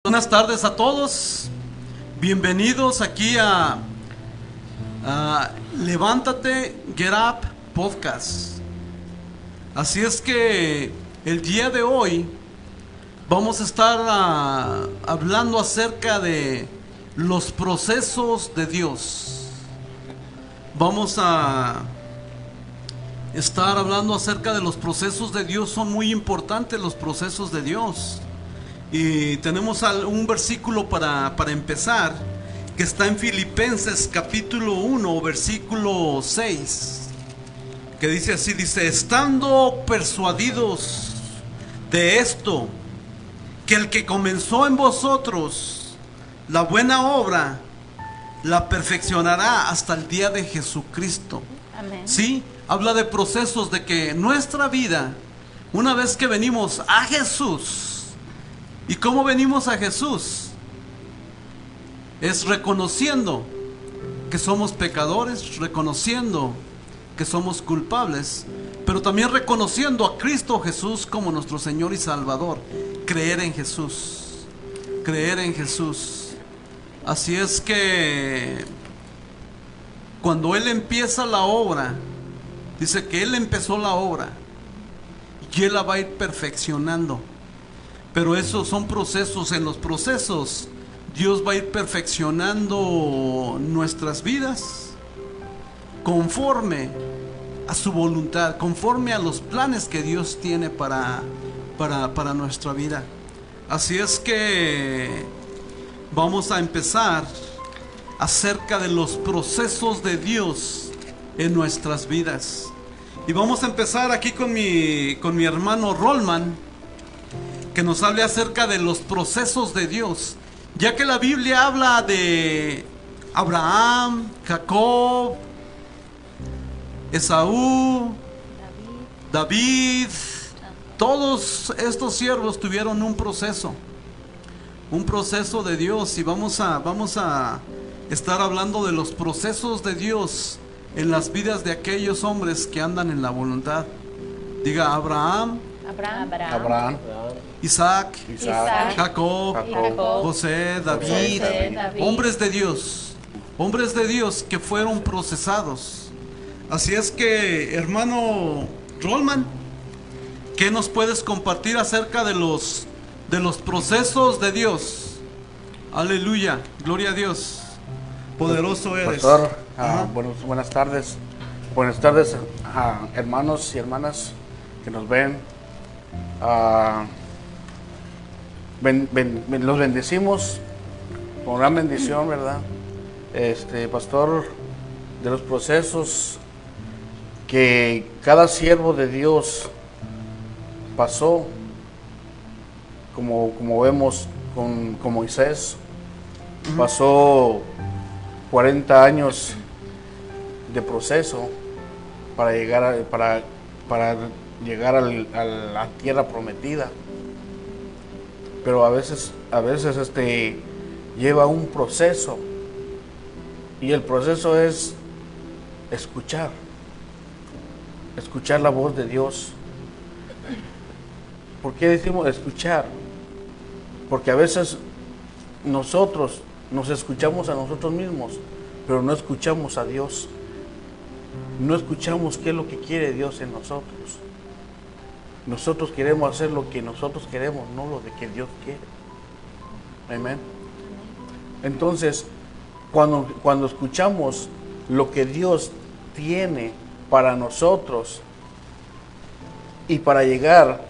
Buenas tardes a todos, bienvenidos aquí a Levántate, Get Up Podcast. Así es que el día de hoy vamos a estar hablando acerca de los procesos de Dios. Vamos a estar hablando acerca de los procesos de Dios. Son muy importantes los procesos de Dios. Y tenemos un versículo para empezar, que está en Filipenses capítulo 1, versículo 6, que dice así, dice: estando persuadidos de esto, que el que comenzó en vosotros la buena obra, la perfeccionará hasta el día de Jesucristo. Amén. Sí, habla de procesos, de que nuestra vida, una vez que venimos a Jesús. ¿Y cómo venimos a Jesús? Es reconociendo que somos pecadores, reconociendo que somos culpables, pero también reconociendo a Cristo Jesús como nuestro Señor y Salvador. Creer en Jesús, creer en Jesús. Así es que cuando Él empieza la obra, dice que Él empezó la obra y Él la va a ir perfeccionando. Pero esos son procesos. En los procesos Dios va a ir perfeccionando nuestras vidas conforme a su voluntad, conforme a los planes que Dios tiene para nuestra vida. Así es que vamos a empezar acerca de los procesos de Dios en nuestras vidas. Y vamos a empezar aquí con mi hermano Rolman, que nos hable acerca de los procesos de Dios, ya que la Biblia habla de Abraham, Jacob, Esaú, David. Todos estos siervos tuvieron un proceso de Dios, y vamos a estar hablando de los procesos de Dios en las vidas de aquellos hombres que andan en la voluntad. Diga: Abraham, Isaac, Jacob, José, David. Hombres de Dios que fueron procesados. Así es que, hermano Rolman, ¿qué nos puedes compartir acerca de los procesos de Dios? Aleluya, gloria a Dios. Poderoso eres. Pastor, buenas tardes. Buenas tardes a hermanos y hermanas que nos ven. Los bendecimos con gran bendición, ¿verdad? Pastor, de los procesos que cada siervo de Dios pasó, como vemos con Moisés, pasó 40 años de proceso para llegar a la tierra prometida. Pero a veces lleva un proceso, y el proceso es escuchar la voz de Dios. ¿Por qué decimos escuchar? Porque a veces nosotros nos escuchamos a nosotros mismos, pero no escuchamos a Dios. No escuchamos qué es lo que quiere Dios en nosotros. Nosotros queremos hacer lo que nosotros queremos, no lo de que Dios quiere. Amén. Entonces, cuando escuchamos lo que Dios tiene para nosotros y para llegar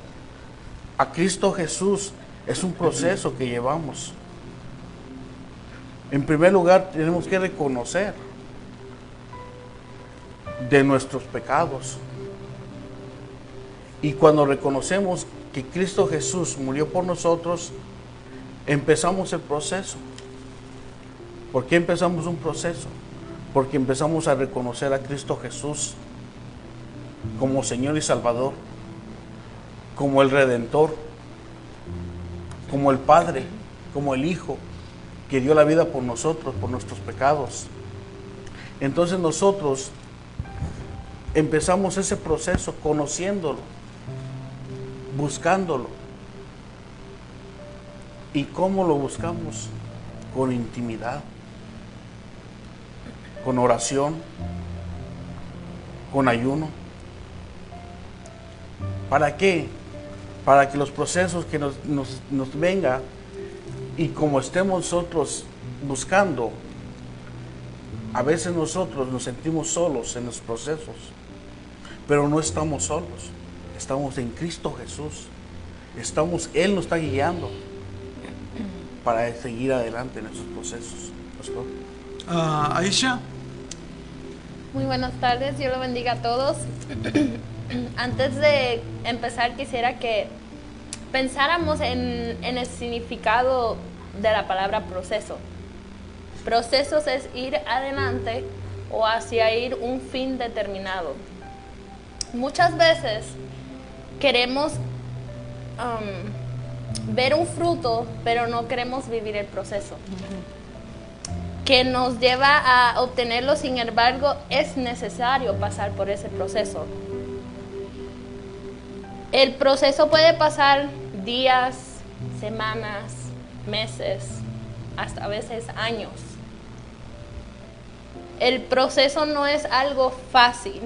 a Cristo Jesús, es un proceso que llevamos. En primer lugar, tenemos que reconocer de nuestros pecados. Y cuando reconocemos que Cristo Jesús murió por nosotros, empezamos el proceso. ¿Por qué empezamos un proceso? Porque empezamos a reconocer a Cristo Jesús como Señor y Salvador, como el Redentor, como el Padre, como el Hijo, que dio la vida por nosotros, por nuestros pecados. Entonces nosotros empezamos ese proceso conociéndolo, buscándolo. ¿Y cómo lo buscamos? Con intimidad, con oración, con ayuno. ¿Para qué? Para que los procesos que nos venga, y como estemos nosotros buscando, a veces nosotros nos sentimos solos en los procesos, pero no estamos solos, estamos en Cristo Jesús, Él nos está guiando para seguir adelante en esos procesos. Pastor. Aisha. Muy buenas tardes, Dios lo bendiga a todos. Antes de empezar quisiera que pensáramos en el significado de la palabra proceso. Procesos es ir adelante o hacia ir un fin determinado. Muchas veces queremos ver un fruto, pero no queremos vivir el proceso que nos lleva a obtenerlo. Sin embargo, es necesario pasar por ese proceso. El proceso puede pasar días, semanas, meses, hasta a veces años. El proceso no es algo fácil,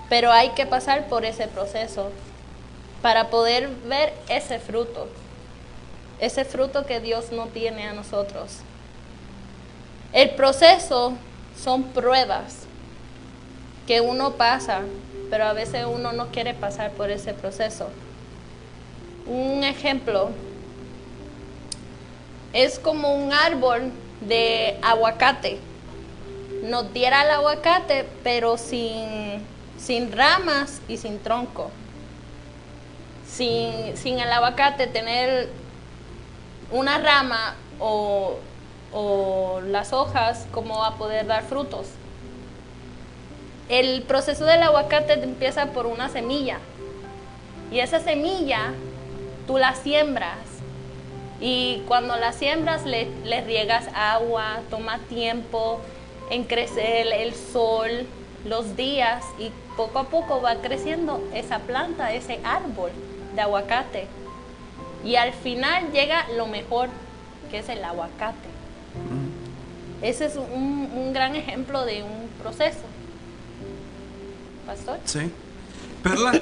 pero hay que pasar por ese proceso para poder ver ese fruto que Dios no tiene a nosotros. El proceso son pruebas que uno pasa, pero a veces uno no quiere pasar por ese proceso. Un ejemplo es como un árbol de aguacate. Nos diera el aguacate, pero sin ramas y sin tronco. Sin el aguacate tener una rama o las hojas, ¿cómo va a poder dar frutos? El proceso del aguacate empieza por una semilla, y esa semilla tú la siembras, y cuando la siembras le riegas agua, toma tiempo en crecer, el sol, los días, y poco a poco va creciendo esa planta, ese árbol de aguacate, y al final llega lo mejor, que es el aguacate. Ese es un gran ejemplo de un proceso. Pastor. Sí. Perla,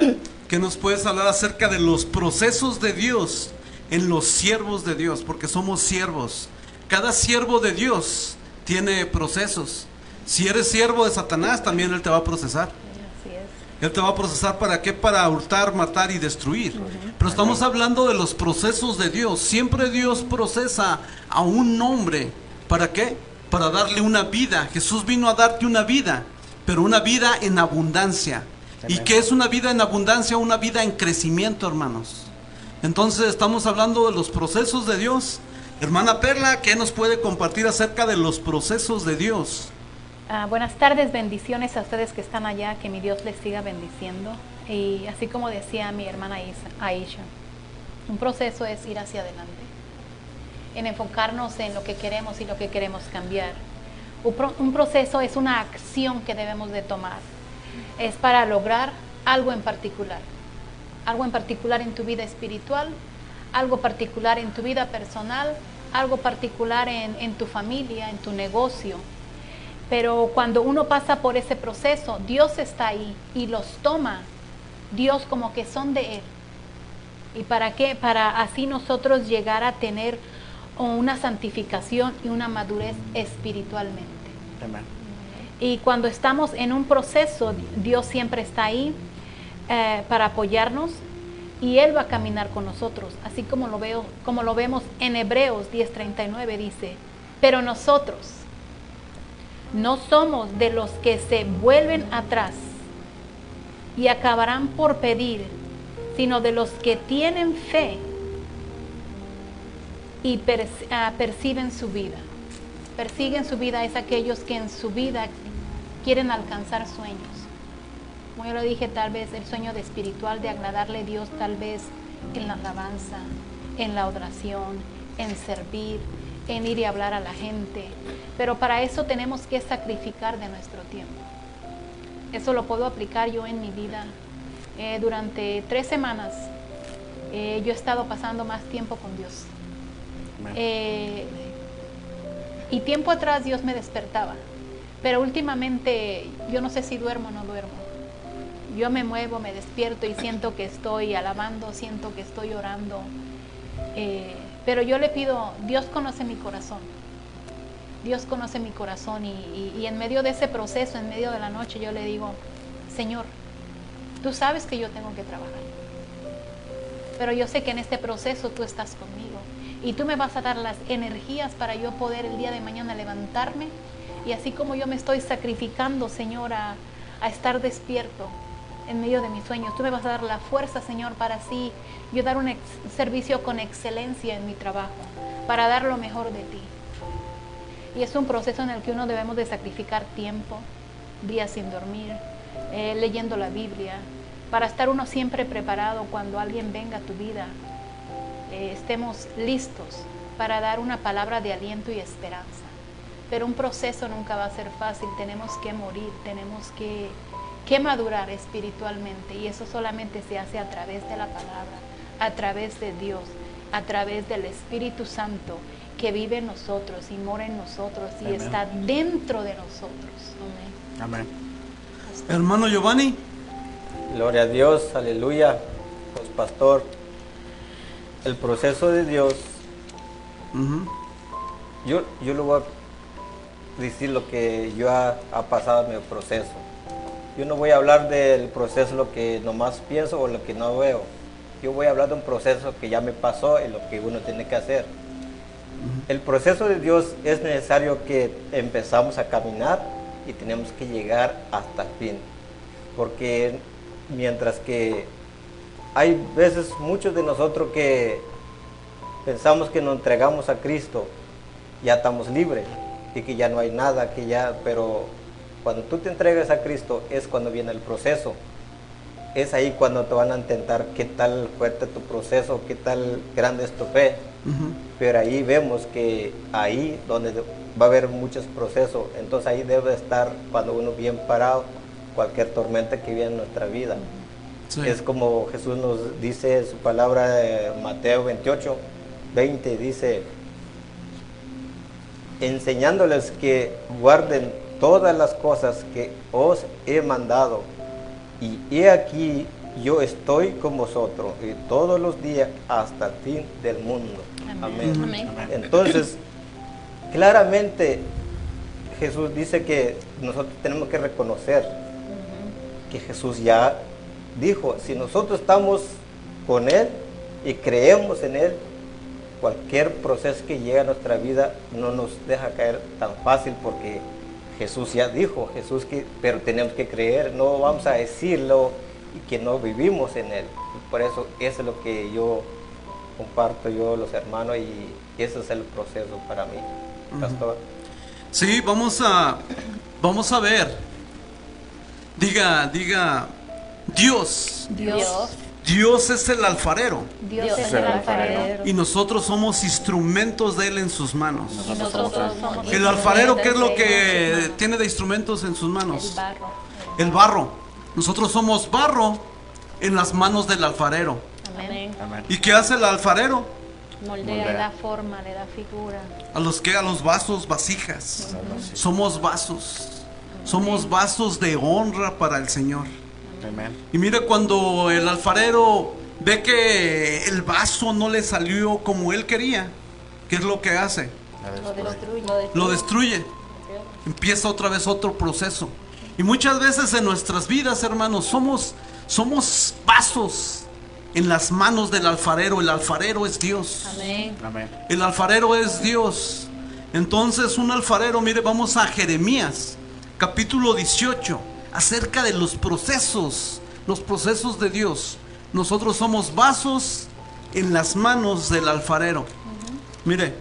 ¿qué nos puedes hablar acerca de los procesos de Dios en los siervos de Dios? Porque somos siervos. Cada siervo de Dios tiene procesos. Si eres siervo de Satanás, también Él te va a procesar. Así es. Él te va a procesar, ¿para qué? Para hurtar, matar y destruir. Pero estamos hablando de los procesos de Dios. Siempre Dios procesa a un hombre. ¿Para qué? Para darle una vida. Jesús vino a darte una vida, pero una vida en abundancia. ¿Y qué es una vida en abundancia? Una vida en crecimiento, hermanos. Entonces estamos hablando de los procesos de Dios. Hermana Perla, ¿qué nos puede compartir acerca de los procesos de Dios? Buenas tardes, bendiciones a ustedes que están allá, que mi Dios les siga bendiciendo. Y así como decía mi hermana Aisha, un proceso es ir hacia adelante, en enfocarnos en lo que queremos y lo que queremos cambiar. Un proceso es una acción que debemos de tomar, es para lograr algo en particular en tu vida espiritual, algo particular en tu vida personal, algo particular en tu familia, en tu negocio. Pero cuando uno pasa por ese proceso, Dios está ahí y los toma, Dios como que son de Él. ¿Y para qué? Para así nosotros llegar a tener una santificación y una madurez espiritualmente. Amén. Y cuando estamos en un proceso, Dios siempre está ahí para apoyarnos, y Él va a caminar con nosotros, así como lo vemos en Hebreos 10:39, dice: pero nosotros no somos de los que se vuelven atrás y acabarán por pedir, sino de los que tienen fe y persiguen su vida. Persiguen su vida es aquellos que en su vida quieren alcanzar sueños. Como yo lo dije, tal vez el sueño de espiritual, de agradarle a Dios, tal vez en la alabanza, en la oración, en servir, en ir y hablar a la gente. Pero para eso tenemos que sacrificar de nuestro tiempo. Eso lo puedo aplicar yo en mi vida. Durante 3 semanas yo he estado pasando más tiempo con Dios. Y tiempo atrás Dios me despertaba, pero últimamente yo no sé si duermo o no duermo. Yo me muevo, me despierto y siento que estoy alabando, siento que estoy orando. Pero yo le pido, Dios conoce mi corazón. Dios conoce mi corazón y en medio de ese proceso, en medio de la noche, yo le digo, Señor, tú sabes que yo tengo que trabajar. Pero yo sé que en este proceso tú estás conmigo. Y tú me vas a dar las energías para yo poder el día de mañana levantarme. Y así como yo me estoy sacrificando, Señor, a estar despierto en medio de mis sueños, tú me vas a dar la fuerza, Señor, para así yo dar un servicio con excelencia en mi trabajo, para dar lo mejor de ti. Y es un proceso en el que uno debemos de sacrificar tiempo, días sin dormir, leyendo la Biblia, para estar uno siempre preparado cuando alguien venga a tu vida. Estemos listos para dar una palabra de aliento y esperanza. Pero un proceso nunca va a ser fácil, tenemos que morir, tenemos que madurar espiritualmente, y eso solamente se hace a través de la palabra, a través de Dios, a través del Espíritu Santo que vive en nosotros y mora en nosotros y Amén. está dentro de nosotros. Amén. Amén. Hermano Giovanni. Gloria a Dios, aleluya. Pues pastor, el proceso de Dios, Ujú. yo le voy a decir lo que yo ha pasado en mi proceso. Yo no voy a hablar del proceso lo que nomás pienso o lo que no veo. Yo voy a hablar de un proceso que ya me pasó y lo que uno tiene que hacer. El proceso de Dios es necesario que empezamos a caminar y tenemos que llegar hasta el fin. Porque mientras que hay veces muchos de nosotros que pensamos que nos entregamos a Cristo, ya estamos libres y que ya no hay nada, pero cuando tú te entregas a Cristo es cuando viene el proceso. Es ahí cuando te van a intentar qué tal fuerte tu proceso, qué tal grande es tu fe. Pero ahí vemos que ahí donde va a haber muchos procesos, entonces ahí debe estar cuando uno bien parado, cualquier tormenta que viene en nuestra vida. Sí. Es como Jesús nos dice en su palabra de Mateo 28, 20, dice, enseñándoles que guarden todas las cosas que os he mandado, y he aquí yo estoy con vosotros y todos los días hasta el fin del mundo. Amén. Amén. Entonces, claramente Jesús dice que nosotros tenemos que reconocer que Jesús ya dijo, si nosotros estamos con Él y creemos en Él, cualquier proceso que llega a nuestra vida no nos deja caer tan fácil, porque Jesús ya dijo, pero tenemos que creer, no vamos a decirlo y que no vivimos en Él. Y por eso es lo que yo comparto, los hermanos, y ese es el proceso para mí, pastor. Sí, vamos a ver. Diga, Dios. Dios es el alfarero. Dios es el alfarero. Y nosotros somos instrumentos de Él en sus manos. Y nosotros somos El alfarero, ¿qué es lo que instrumentos tiene de instrumentos en sus El manos? barro. El barro. Nosotros somos barro en las manos del alfarero. Amén. Amén. ¿Y qué hace el alfarero? Moldea. Le da forma, le da figura. A los vasos, vasijas. Somos vasos. Somos vasos de honra para el Señor. Amén. Y mire, cuando el alfarero ve que el vaso no le salió como él quería, ¿qué es lo que hace? Lo destruye. Lo destruye. Empieza otra vez otro proceso. Y muchas veces en nuestras vidas, hermanos, somos vasos en las manos del alfarero. El alfarero es Dios. Amén. Amén. El alfarero es Dios. Entonces un alfarero, mire, vamos a Jeremías, capítulo 18, acerca de los procesos de Dios. Nosotros somos vasos en las manos del alfarero. Mire,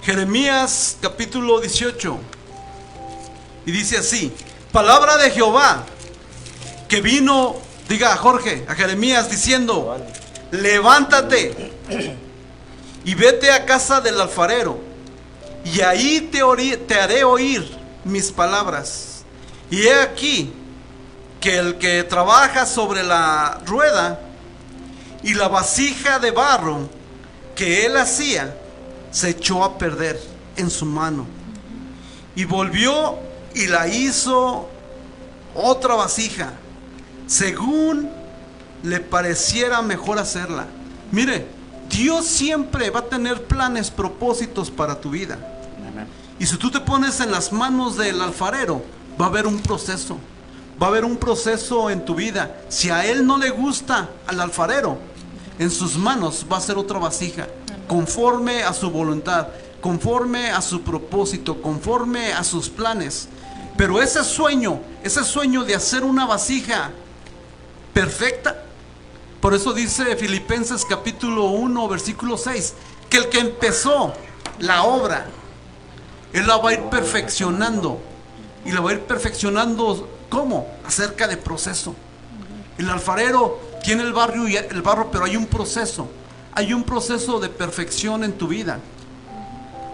Jeremías capítulo 18, y dice así: palabra de Jehová que vino, diga a Jorge, a Jeremías, diciendo: levántate y vete a casa del alfarero, y ahí te haré oír mis palabras. Y he aquí que el que trabaja sobre la rueda y la vasija de barro que él hacía, se echó a perder en su mano. Y volvió y la hizo otra vasija, según le pareciera mejor hacerla. Mire, Dios siempre va a tener planes, propósitos para tu vida. Amén. Y si tú te pones en las manos del alfarero, va a haber un proceso. Va a haber un proceso en tu vida. Si a él no le gusta al alfarero, en sus manos va a ser otra vasija, conforme a su voluntad, conforme a su propósito, conforme a sus planes. Pero ese sueño de hacer una vasija perfecta, por eso dice Filipenses capítulo 1, versículo 6, que el que empezó la obra, él la va a ir perfeccionando. Y la va a ir perfeccionando, ¿cómo? Acerca de proceso. El alfarero tiene el barro, pero hay un proceso. Hay un proceso de perfección en tu vida.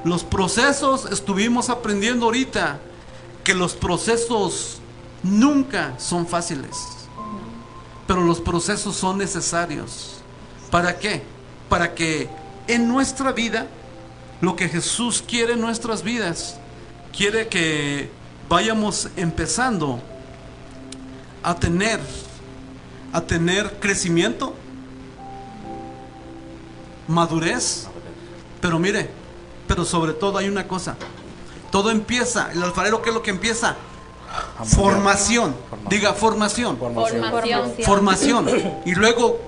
Los procesos, estuvimos aprendiendo ahorita, que los procesos nunca son fáciles. Pero los procesos son necesarios. ¿Para qué? Para que en nuestra vida, lo que Jesús quiere en nuestras vidas, quiere que vayamos empezando a tener crecimiento, madurez. Pero mire, pero sobre todo hay una cosa. Todo empieza, el alfarero, ¿qué es lo que empieza? Formación. Diga formación. Formación. Y luego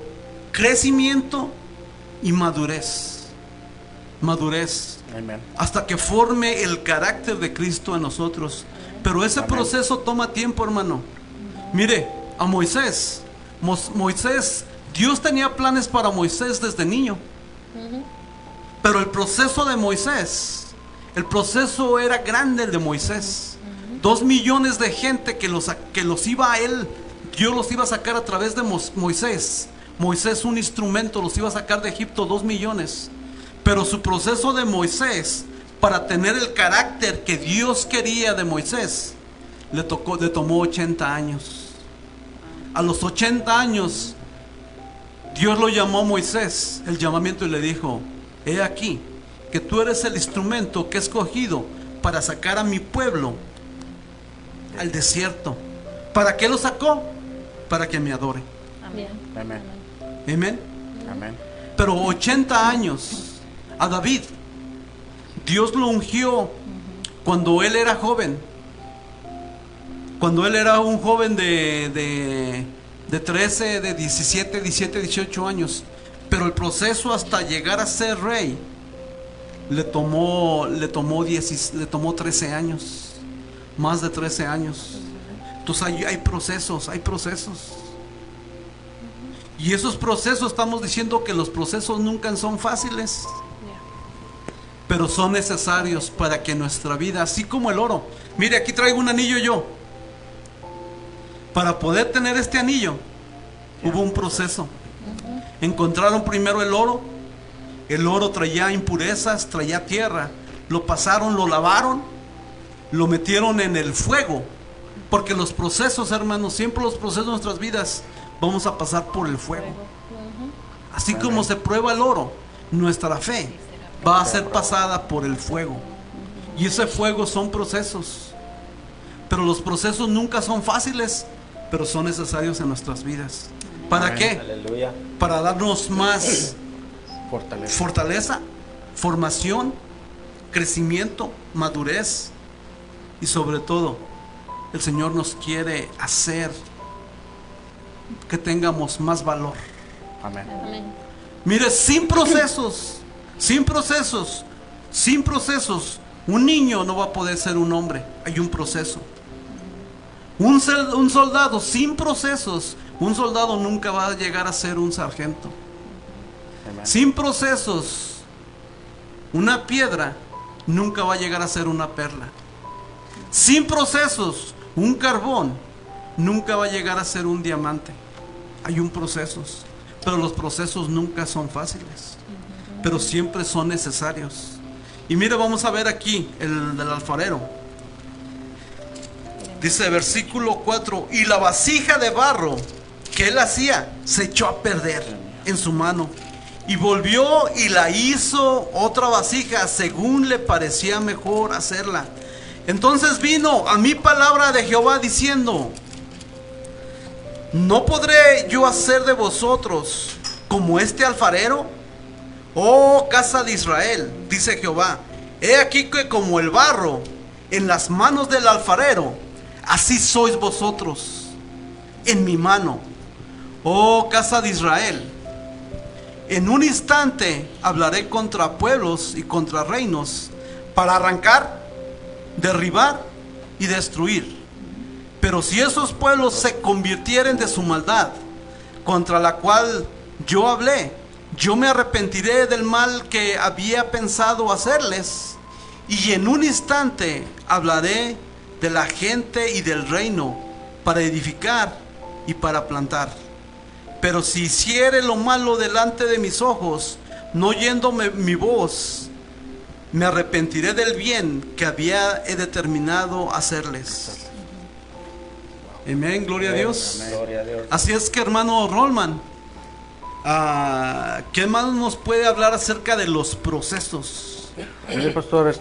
crecimiento y madurez. Madurez. Amén. Hasta que forme el carácter de Cristo en nosotros. Pero ese proceso toma tiempo, hermano. Mire, a Moisés, Dios tenía planes para Moisés desde niño. Pero el proceso de Moisés, el proceso era grande, el de Moisés. 2 millones de gente que los iba a él, Dios los iba a sacar a través de Moisés. Moisés, un instrumento, los iba a sacar de Egipto, 2 millones. Pero su proceso de Moisés, para tener el carácter que Dios quería de Moisés, le tomó 80 años. A los 80 años, Dios lo llamó a Moisés, el llamamiento, y le dijo: he aquí que tú eres el instrumento que he escogido para sacar a mi pueblo al desierto. ¿Para qué lo sacó? Para que me adore. Amén. Amén. Amén. Amén. Pero 80 años. A David, Dios lo ungió cuando él era joven. Cuando él era un joven de 13, de 17, 18 años. Pero el proceso hasta llegar a ser rey le tomó 13 años. Más de 13 años. Entonces hay procesos. Y esos procesos, estamos diciendo que los procesos nunca son fáciles, pero son necesarios para que nuestra vida, así como el oro. Mire, aquí traigo un anillo yo. Para poder tener este anillo, hubo un proceso. Encontraron primero el oro. El oro traía impurezas, traía tierra. Lo pasaron, lo lavaron, lo metieron en el fuego. Porque los procesos, hermanos, siempre los procesos de nuestras vidas, vamos a pasar por el fuego. Así como se prueba el oro, nuestra fe va a ser pasada por el fuego. Y ese fuego son procesos. Pero los procesos nunca son fáciles, pero son necesarios en nuestras vidas. ¿Para qué? Aleluya. Para darnos más Fortaleza. fortaleza, formación, crecimiento, madurez. Y sobre todo, el Señor nos quiere hacer que tengamos más valor. Amén. Amén. Mire, sin procesos, un niño no va a poder ser un hombre. Hay un proceso. Un soldado sin procesos, un soldado nunca va a llegar a ser un sargento. Amén. Sin procesos, una piedra nunca va a llegar a ser una perla. Sin procesos, un carbón nunca va a llegar a ser un diamante. Hay un procesos, pero los procesos nunca son fáciles, pero siempre son necesarios. Y mire, vamos a ver aquí el del alfarero. Dice versículo 4: y la vasija de barro que él hacía se echó a perder en su mano, Y volvió y la hizo otra vasija según le parecía mejor hacerla. Entonces vino a mí palabra de Jehová diciendo: ¿no podré yo hacer de vosotros como este alfarero? Oh casa de Israel, dice Jehová, he aquí que como el barro en las manos del alfarero, así sois vosotros en mi mano, oh casa de Israel. En un instante hablaré contra pueblos y contra reinos para arrancar, derribar y destruir. Pero si esos pueblos se convirtieren de su maldad, contra la cual yo hablé, yo me arrepentiré del mal que había pensado hacerles, y en un instante hablaré de la gente y del reino para edificar y para plantar. Pero si hiciere lo malo delante de mis ojos, no oyéndome mi voz, me arrepentiré del bien que he determinado hacerles. Amén, gloria a Dios. Gloria a Dios. Así es que, hermano Rolman, ¿qué más nos puede hablar acerca de los procesos? Mire, pastor,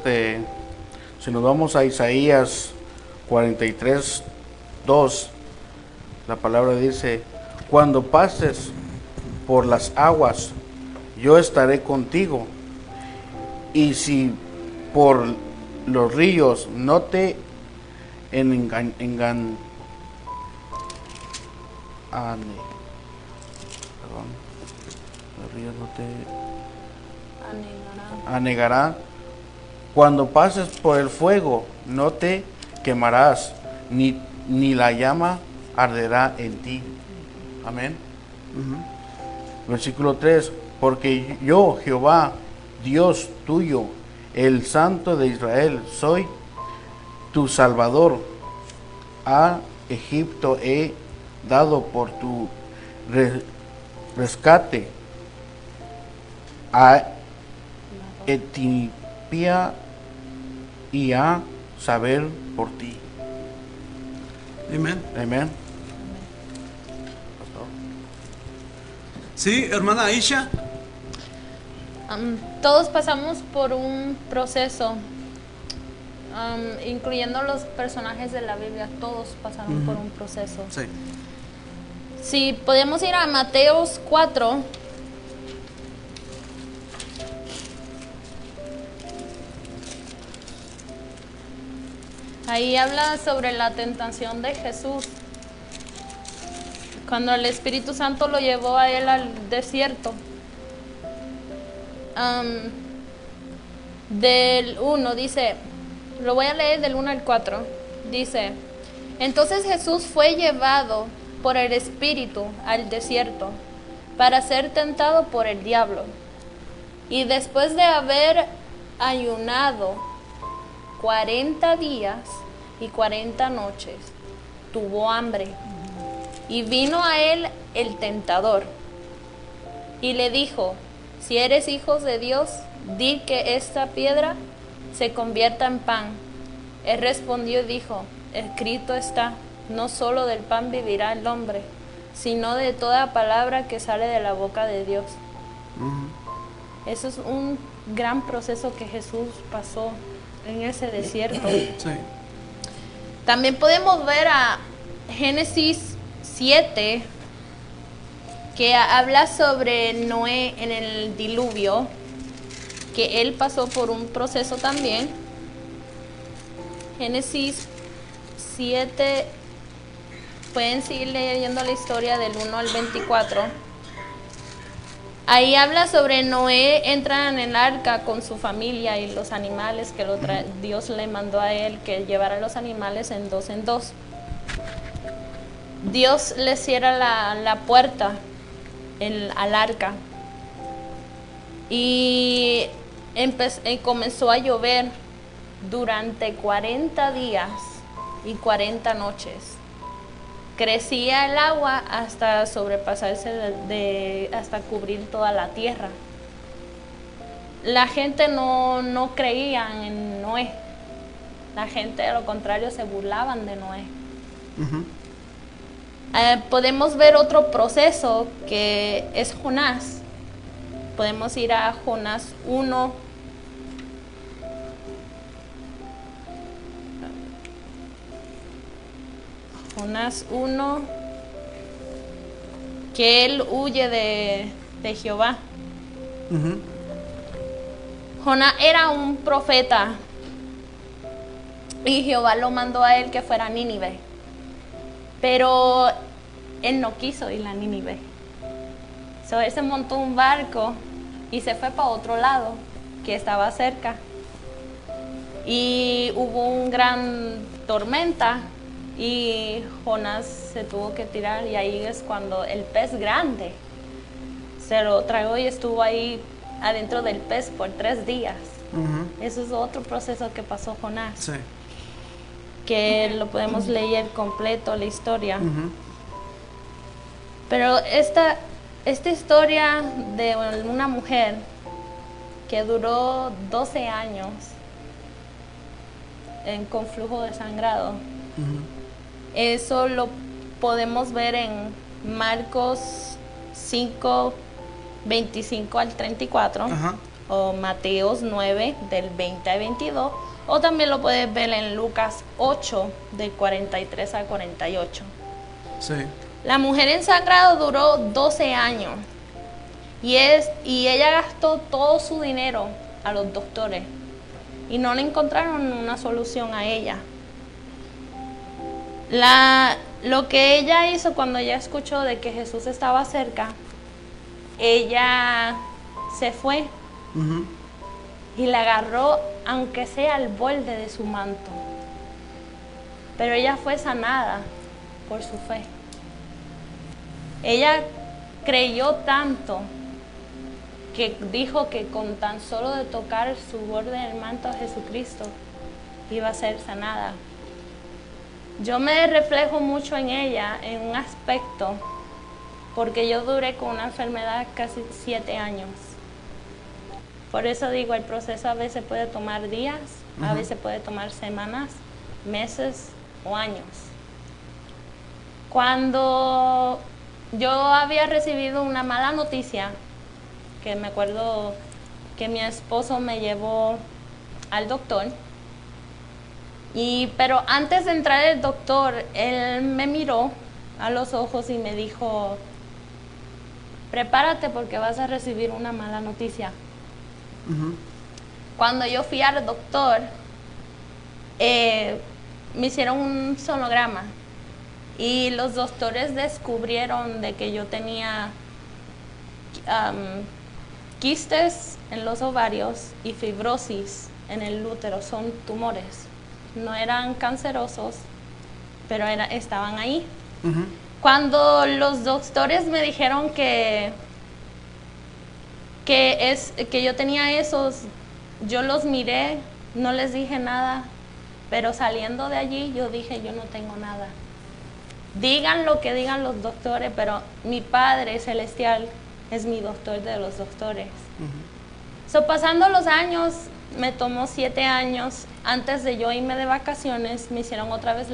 si nos vamos a Isaías 43, 2, la palabra dice: cuando pases por las aguas, yo estaré contigo, y si por los ríos no te los ríos no te anegarán. Cuando pases por el fuego, no te quemarás, ni la llama arderá en ti. Amén. Versículo 3: porque yo, Jehová, Dios tuyo, el Santo de Israel, soy tu Salvador. A Egipto he dado por tu rescate, a Etiopía y a saber por ti. Amén. Amén. Sí, hermana Aisha. Todos pasamos por un proceso, incluyendo los personajes de la Biblia, todos pasaron por un proceso. Sí. Si podemos ir a Mateos 4. Ahí habla sobre la tentación de Jesús, cuando el Espíritu Santo lo llevó a él al desierto. Del 1 dice, lo voy a leer del 1 al 4, dice: entonces Jesús fue llevado por el Espíritu al desierto para ser tentado por el diablo, y después de haber ayunado 40 días y 40 noches, tuvo hambre. Y vino a él el tentador y le dijo: si eres hijo de Dios, di que esta piedra se convierta en pan. Él respondió y dijo: escrito está, no solo del pan vivirá el hombre, sino de toda palabra que sale de la boca de Dios. Eso es un gran proceso que Jesús pasó en ese desierto. Sí. También podemos ver a Génesis 7, que habla sobre Noé en el diluvio, que él pasó por un proceso también. Génesis 7, pueden seguir leyendo la historia del 1 al 24. Ahí habla sobre Noé entra en el arca con su familia y los animales que Dios le mandó a él que llevara los animales en dos. Dios le cierra la puerta al arca y comenzó a llover durante 40 días y 40 noches. Crecía el agua hasta sobrepasarse hasta cubrir toda la tierra. La gente no creía en Noé. La gente, a lo contrario, se burlaban de Noé. Podemos ver otro proceso que es Jonás. Podemos ir a Jonás 1. Jonás 1, que él huye de Jehová. Ujú. Jonás era un profeta y Jehová lo mandó a él que fuera a Nínive, pero él no quiso ir a Nínive. So, él se montó un barco y se fue para otro lado que estaba cerca, y hubo un gran tormenta y Jonás se tuvo que tirar, y ahí es cuando el pez grande se lo tragó y estuvo ahí adentro del pez por 3 días. Ujú. Eso es otro proceso que pasó Jonás, Sí. que lo podemos leer completo la historia. Ujú. Pero esta historia de una mujer que duró 12 años con flujo de sangrado, Ujú. eso lo podemos ver en Marcos 5, 25 al 34, Ajá. o Mateos 9, del 20 al 22, o también lo puedes ver en Lucas 8, del 43 al 48. Sí. La mujer en sangrado duró 12 años y ella gastó todo su dinero a los doctores y no le encontraron una solución a ella. Lo que ella hizo cuando ella escuchó de que Jesús estaba cerca, ella se fue Ujú. y la agarró, aunque sea al borde de su manto. Pero ella fue sanada por su fe. Ella creyó tanto que dijo que con tan solo de tocar su borde del manto de Jesucristo iba a ser sanada. Yo me reflejo mucho en ella en un aspecto, porque yo duré con una enfermedad casi 7 años. Por eso digo, el proceso a veces puede tomar días, a veces puede tomar semanas, meses o años. Cuando yo había recibido una mala noticia, que me acuerdo que mi esposo me llevó al doctor, pero antes de entrar el doctor, él me miró a los ojos y me dijo: prepárate porque vas a recibir una mala noticia. Ujú. Cuando yo fui al doctor, me hicieron un sonograma y los doctores descubrieron de que yo tenía quistes en los ovarios y fibrosis en el útero. Son tumores, no eran cancerosos, pero estaban ahí. Ujú. Cuando los doctores me dijeron que yo tenía esos, yo los miré, no les dije nada, pero saliendo de allí yo dije: yo no tengo nada. Digan lo que digan los doctores, pero mi Padre Celestial es mi doctor de los doctores. Pasando los años, me tomó 7 años. Antes de yo irme de vacaciones, me hicieron otra vez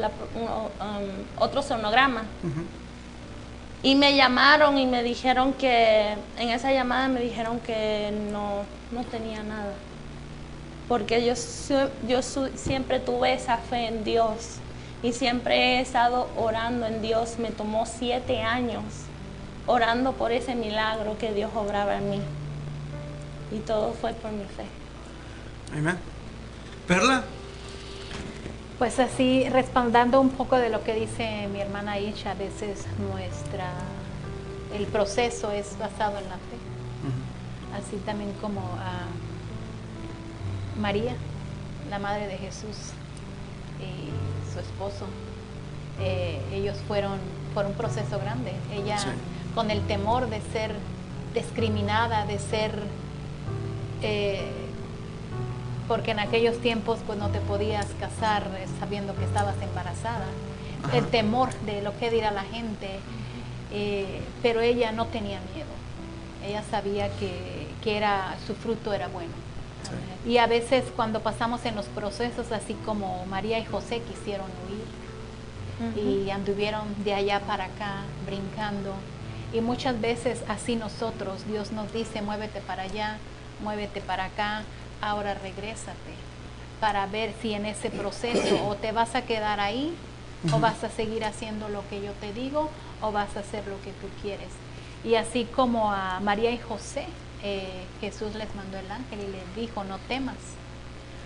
otro sonograma. Ujú. Y me llamaron y me dijeron que, en esa llamada me dijeron que no tenía nada. Porque yo siempre tuve esa fe en Dios y siempre he estado orando en Dios. Me tomó 7 años orando por ese milagro que Dios obraba en mí. Y todo fue por mi fe. Amén. Perla. Pues así, respaldando un poco de lo que dice mi hermana Isha, a veces el proceso es basado en la fe. Así también como María, la madre de Jesús, y su esposo, ellos fueron por un proceso grande. Ella, Sí. con el temor de ser discriminada, de ser... porque en aquellos tiempos pues no te podías casar sabiendo que estabas embarazada. Ajá. El temor de lo que dirá la gente, pero ella no tenía miedo. Ella sabía que su fruto era bueno. Sí. Y a veces cuando pasamos en los procesos, así como María y José quisieron huir y anduvieron de allá para acá brincando, Y muchas veces así nosotros, Dios nos dice, muévete para allá, muévete para acá, ahora regrésate, para ver si en ese proceso o te vas a quedar ahí, o vas a seguir haciendo lo que yo te digo, o vas a hacer lo que tú quieres. Y así como a María y José, Jesús les mandó el ángel y les dijo, no temas.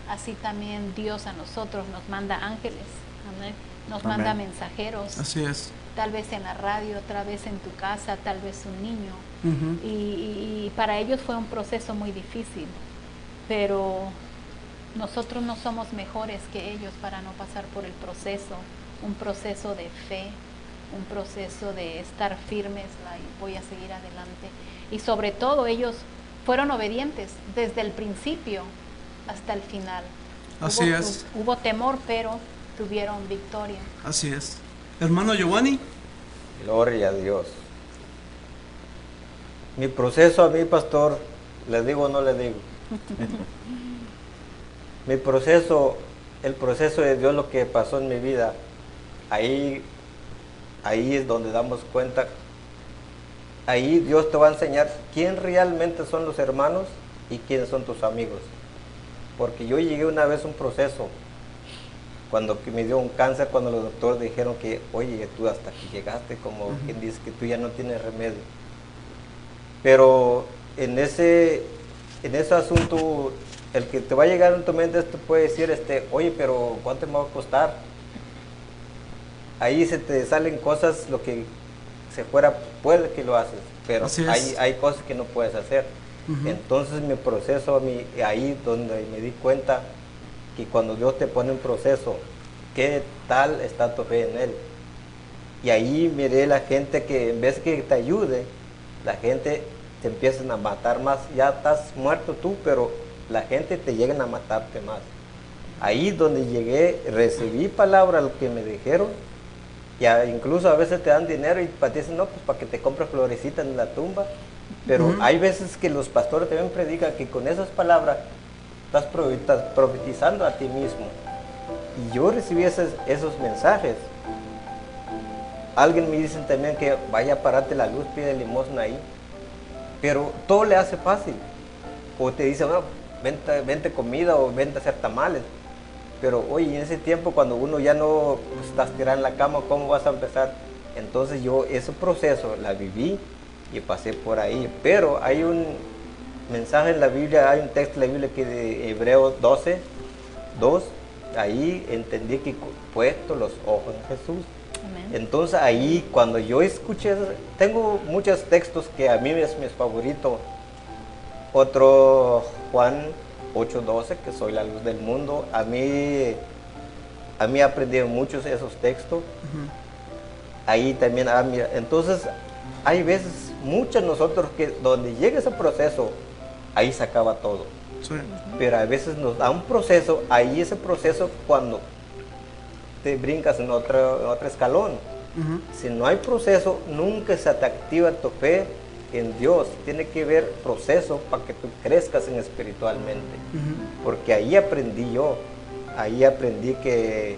Así también Dios a nosotros nos manda ángeles, amén. Nos manda mensajeros. Así es. Tal vez en la radio, otra vez en tu casa, tal vez un niño. Ujú. Y para ellos fue un proceso muy difícil, pero nosotros no somos mejores que ellos para no pasar por el proceso, un proceso de fe, un proceso de estar firmes, y voy a seguir adelante. Y sobre todo ellos fueron obedientes desde el principio hasta el final. Así es. Hubo temor, pero tuvieron victoria. Así es. Hermano Giovanni. Gloria a Dios. Mi proceso a mí, pastor, ¿le digo o no le digo? Mi proceso, el proceso de Dios, lo que pasó en mi vida, ahí es donde damos cuenta. Ahí Dios te va a enseñar quién realmente son los hermanos y quiénes son tus amigos. Porque yo llegué una vez a un proceso, cuando que me dio un cáncer, cuando los doctores dijeron que, oye, tú hasta aquí llegaste, como quien dice que tú ya no tienes remedio. Pero en ese asunto, el que te va a llegar en tu mente te puede decir, oye, pero ¿cuánto me va a costar? Ahí se te salen cosas, lo que se fuera, puede que lo haces, pero hay cosas que no puedes hacer. Entonces mi proceso, ahí donde me di cuenta que cuando Dios te pone un proceso, ¿qué tal está tu fe en Él? Y ahí miré la gente que en vez que te ayude, la gente te empiezan a matar más. Ya estás muerto tú, pero la gente te llegan a matarte más. Ahí donde llegué, recibí palabra lo que me dijeron, y incluso a veces te dan dinero y te dicen, no, pues para que te compres florecitas en la tumba. Pero hay veces que los pastores también predican que con esas palabras estás profetizando a ti mismo. Y yo recibí esos mensajes. Alguien me dice también que vaya a pararte la luz, pide limosna ahí. Pero todo le hace fácil. O te dice, bueno, vente comida o vente a hacer tamales. Pero oye, en ese tiempo cuando uno ya no estás tirado en la cama, ¿cómo vas a empezar? Entonces yo ese proceso la viví y pasé por ahí. Pero hay un mensaje en la Biblia, hay un texto en la Biblia que de Hebreos 12:2, ahí entendí que puesto los ojos en Jesús. Amén. Entonces ahí cuando yo escuché, tengo muchos textos que a mí es mi favorito. Otro, Juan 8:12, que soy la luz del mundo. A mí aprendí muchos de esos textos. Ahí también, entonces hay veces, muchos nosotros que donde llega ese proceso, ahí se acaba todo. Sí. Pero a veces nos da un proceso, ahí ese proceso cuando te brincas en otro escalón. Si no hay proceso, nunca se te activa tu fe en Dios. Tiene que haber proceso para que tú crezcas espiritualmente. Porque ahí aprendí yo, que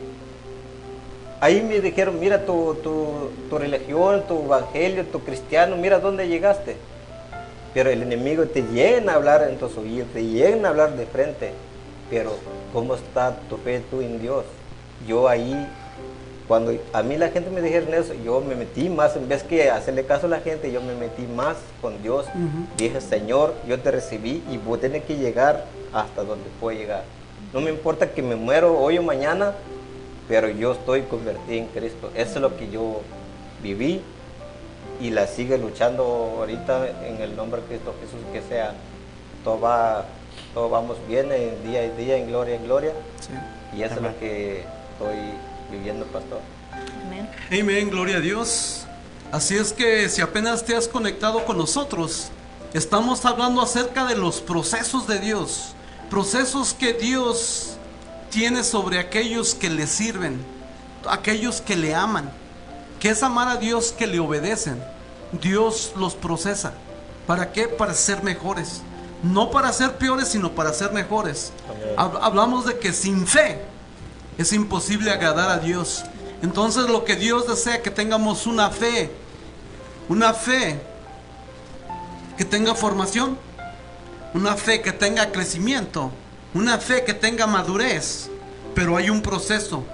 ahí me dijeron, mira tu religión, tu evangelio, tu cristiano, mira dónde llegaste. Pero el enemigo te llena a hablar en tus oídos, te llena a hablar de frente. Pero ¿cómo está tu fe tú en Dios? Yo ahí, cuando a mí la gente me dijeron eso, yo me metí más, en vez que hacerle caso a la gente, yo me metí más con Dios. Dije, Señor, yo te recibí y voy a tener que llegar hasta donde puedo llegar. No me importa que me muero hoy o mañana, pero yo estoy convertido en Cristo. Eso es lo que yo viví y la sigue luchando ahorita en el nombre de Cristo Jesús, que sea, todo vamos bien en día y día, en gloria en gloria. Sí. Y eso es lo que estoy viviendo, pastor. Amén. Amén, gloria a Dios. Así es que si apenas te has conectado con nosotros, estamos hablando acerca de los procesos de Dios, procesos que Dios tiene sobre aquellos que le sirven, aquellos que le aman. ¿Qué es amar a Dios? Que le obedecen. Dios los procesa. ¿Para qué? Para ser mejores. No para ser peores, sino para ser mejores. Hablamos de que sin fe es imposible agradar a Dios. Entonces lo que Dios desea, que tengamos una fe una fe que tenga formación, una fe que tenga crecimiento, una fe que tenga madurez, pero hay un proceso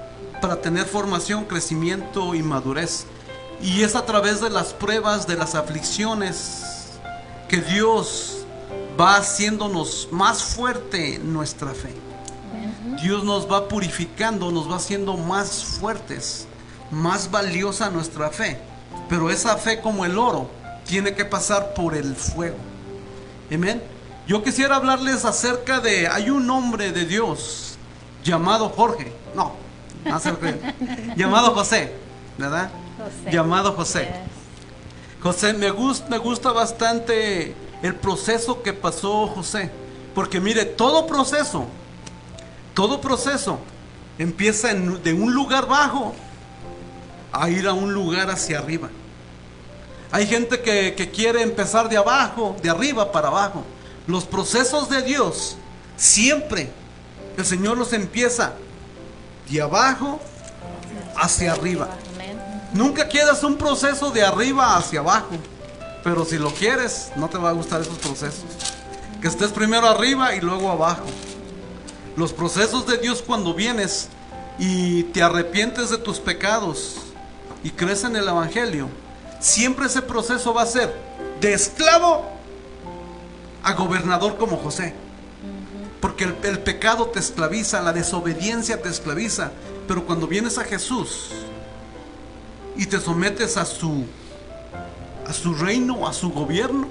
para tener formación, crecimiento y madurez. Y es a través de las pruebas, de las aflicciones, que Dios va haciéndonos más fuerte nuestra fe. Dios nos va purificando, nos va haciendo más fuertes, más valiosa nuestra fe. Pero esa fe, como el oro, tiene que pasar por el fuego. Amén. Yo quisiera hablarles acerca de, hay un hombre de Dios llamado Jorge, llamado José, ¿verdad? José. Llamado José. Yes. José, me gusta bastante el proceso que pasó José, porque mire, todo proceso empieza de un lugar bajo a ir a un lugar hacia arriba. Hay gente que quiere empezar de abajo, de arriba para abajo. Los procesos de Dios, siempre el Señor los empieza de abajo hacia arriba. Amén. Nunca quieras un proceso de arriba hacia abajo, pero si lo quieres, no te va a gustar esos procesos. Que estés primero arriba y luego abajo. Los procesos de Dios, cuando vienes y te arrepientes de tus pecados y crees en el Evangelio, siempre ese proceso va a ser de esclavo a gobernador, como José. Porque el pecado te esclaviza, la desobediencia te esclaviza. Pero cuando vienes a Jesús y te sometes a su reino, a su gobierno,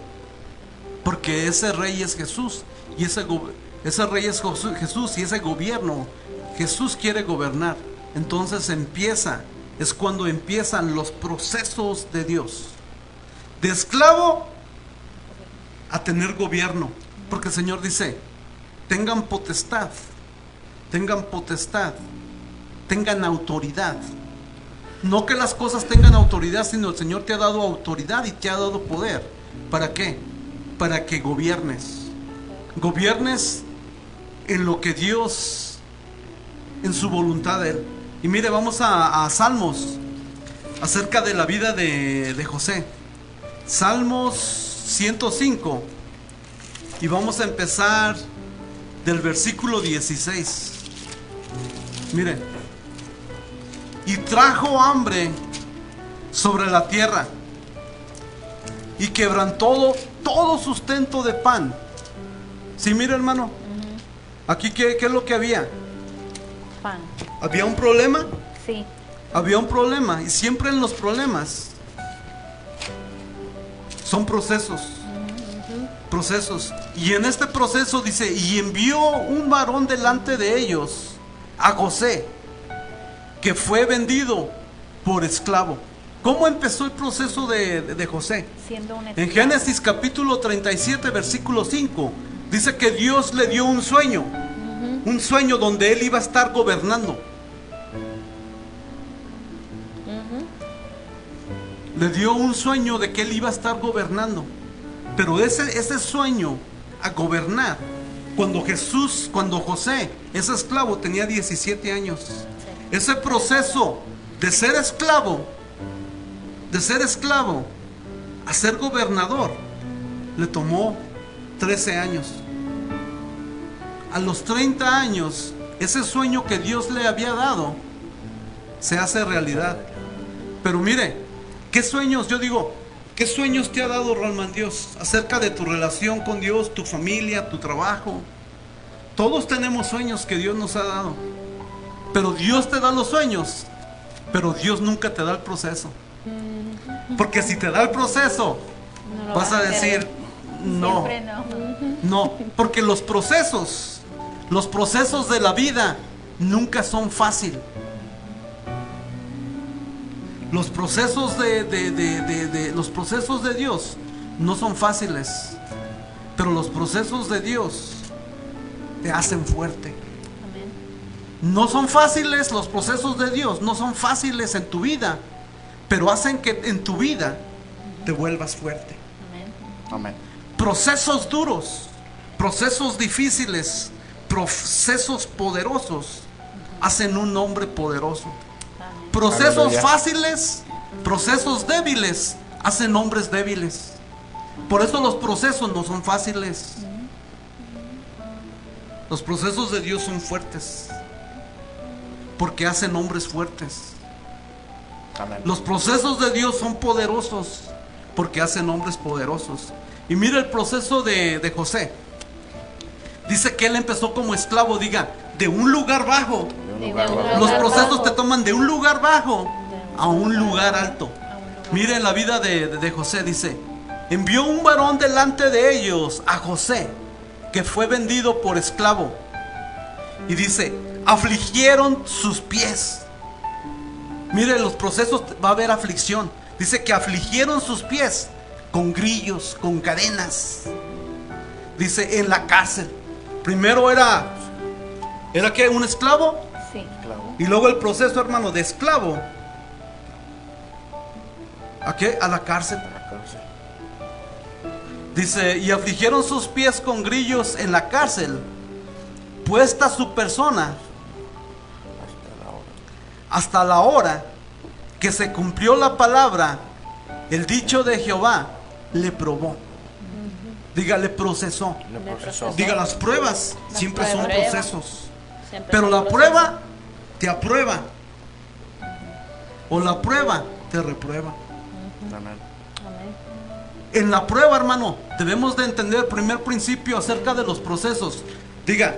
porque ese rey es Jesús, y ese rey es Jesús, y ese gobierno Jesús quiere gobernar. Entonces es cuando empiezan los procesos de Dios, de esclavo a tener gobierno. Porque el Señor dice: tengan potestad, tengan autoridad. No que las cosas tengan autoridad, sino el Señor te ha dado autoridad y te ha dado poder. ¿Para qué? Para que gobiernes en lo que Dios, en su voluntad de Él. Y mire, vamos a Salmos, acerca de la vida de José. Salmos 105, y vamos a empezar del versículo 16. Mire: y trajo hambre sobre la tierra, y quebrantó todo sustento de pan. Sí, mire, hermano, aquí ¿qué es lo que había? Pan. ¿Había un problema? Sí. Había un problema, y siempre en los problemas son procesos. Y en este proceso dice: y envió un varón delante de ellos, a José, que fue vendido por esclavo. ¿Cómo empezó el proceso de José? Siendo un En esclavo. Génesis capítulo 37, versículo 5, dice que Dios le dio un sueño donde él iba a estar gobernando. Le dio un sueño de que él iba a estar gobernando. Pero ese sueño a gobernar, cuando José, ese esclavo, tenía 17 años. Ese proceso de ser esclavo a ser gobernador, le tomó 13 años. A los 30 años, ese sueño que Dios le había dado se hace realidad. Pero mire, ¿qué sueños? Yo digo, ¿qué sueños te ha dado realmente Dios acerca de tu relación con Dios, tu familia, tu trabajo? Todos tenemos sueños que Dios nos ha dado. Pero Dios te da los sueños, pero Dios nunca te da el proceso. Porque si te da el proceso, No lo vas a decir, no. Siempre no. No, porque los procesos de la vida nunca son fáciles. Los procesos los procesos de Dios no son fáciles, pero los procesos de Dios te hacen fuerte. Amén. No son fáciles los procesos de Dios, no son fáciles en tu vida, pero hacen que en tu vida te vuelvas fuerte. Amén. Procesos duros, procesos difíciles, procesos poderosos hacen un hombre poderoso. Procesos Aleluya. fáciles, procesos débiles hacen hombres débiles. Por eso los procesos no son fáciles. Los procesos de Dios son fuertes, porque hacen hombres fuertes. Amén. Los procesos de Dios son poderosos, porque hacen hombres poderosos. Y mira el proceso de José. Dice que él empezó como esclavo, diga, de un lugar bajo. De un lugar bajo. Los procesos te toman de un lugar bajo a un lugar alto. Miren la vida de José, dice: envió un varón delante de ellos a José, que fue vendido por esclavo. Y dice, afligieron sus pies. Mire, los procesos va a haber aflicción. Dice que afligieron sus pies con grillos, con cadenas. Dice, en la cárcel. Primero ¿era qué? ¿Un esclavo? Sí. Esclavo. Y luego el proceso, hermano, de esclavo. ¿A qué? A la cárcel. La cárcel. Dice, y afligieron sus pies con grillos en la cárcel, puesta su persona hasta la hora que se cumplió la palabra, el dicho de Jehová le probó. Diga, le procesó. Le procesó. Diga, las pruebas siempre son pruebas. procesos. Siempre Pero son la procesos. prueba te aprueba, o la prueba te reprueba. Amén. Amén. En la prueba, hermano, debemos de entender el primer principio acerca de los procesos. Diga,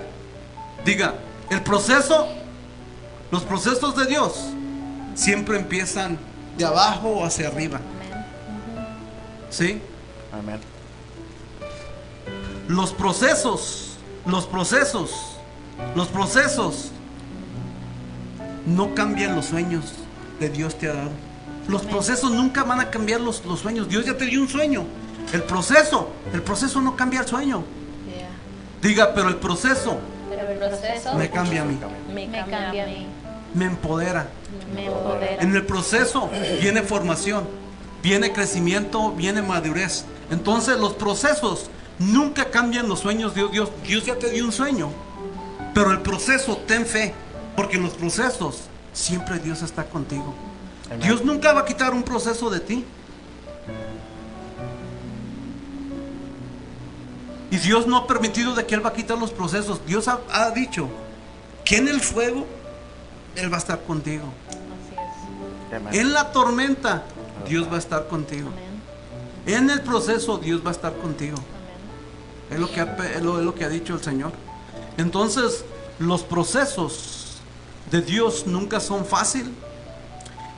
el proceso, los procesos de Dios siempre empiezan de abajo hacia arriba. ¿Sí? Amén. Los procesos no cambian los sueños que Dios te ha dado. Los procesos nunca van a cambiar los sueños. Dios ya te dio un sueño. El proceso no cambia el sueño. Yeah. Diga, pero el proceso Pero el proceso me cambia a mí, me Me cambia a mí. me empodera. me empodera. En el proceso viene formación, viene crecimiento, viene madurez. Entonces los procesos nunca cambian los sueños de Dios. Dios ya te dio un sueño, pero el proceso, ten fe, porque en los procesos siempre Dios está contigo. Amén. Dios nunca va a quitar un proceso de ti. Y Dios no ha permitido de que Él va a quitar los procesos. Dios ha dicho que en el fuego Él va a estar contigo. Así es. Amén. En la tormenta Dios va a estar contigo. Amén. En el proceso Dios va a estar contigo. Amén. Es lo que ha dicho el Señor. Entonces, los procesos de Dios nunca son fáciles.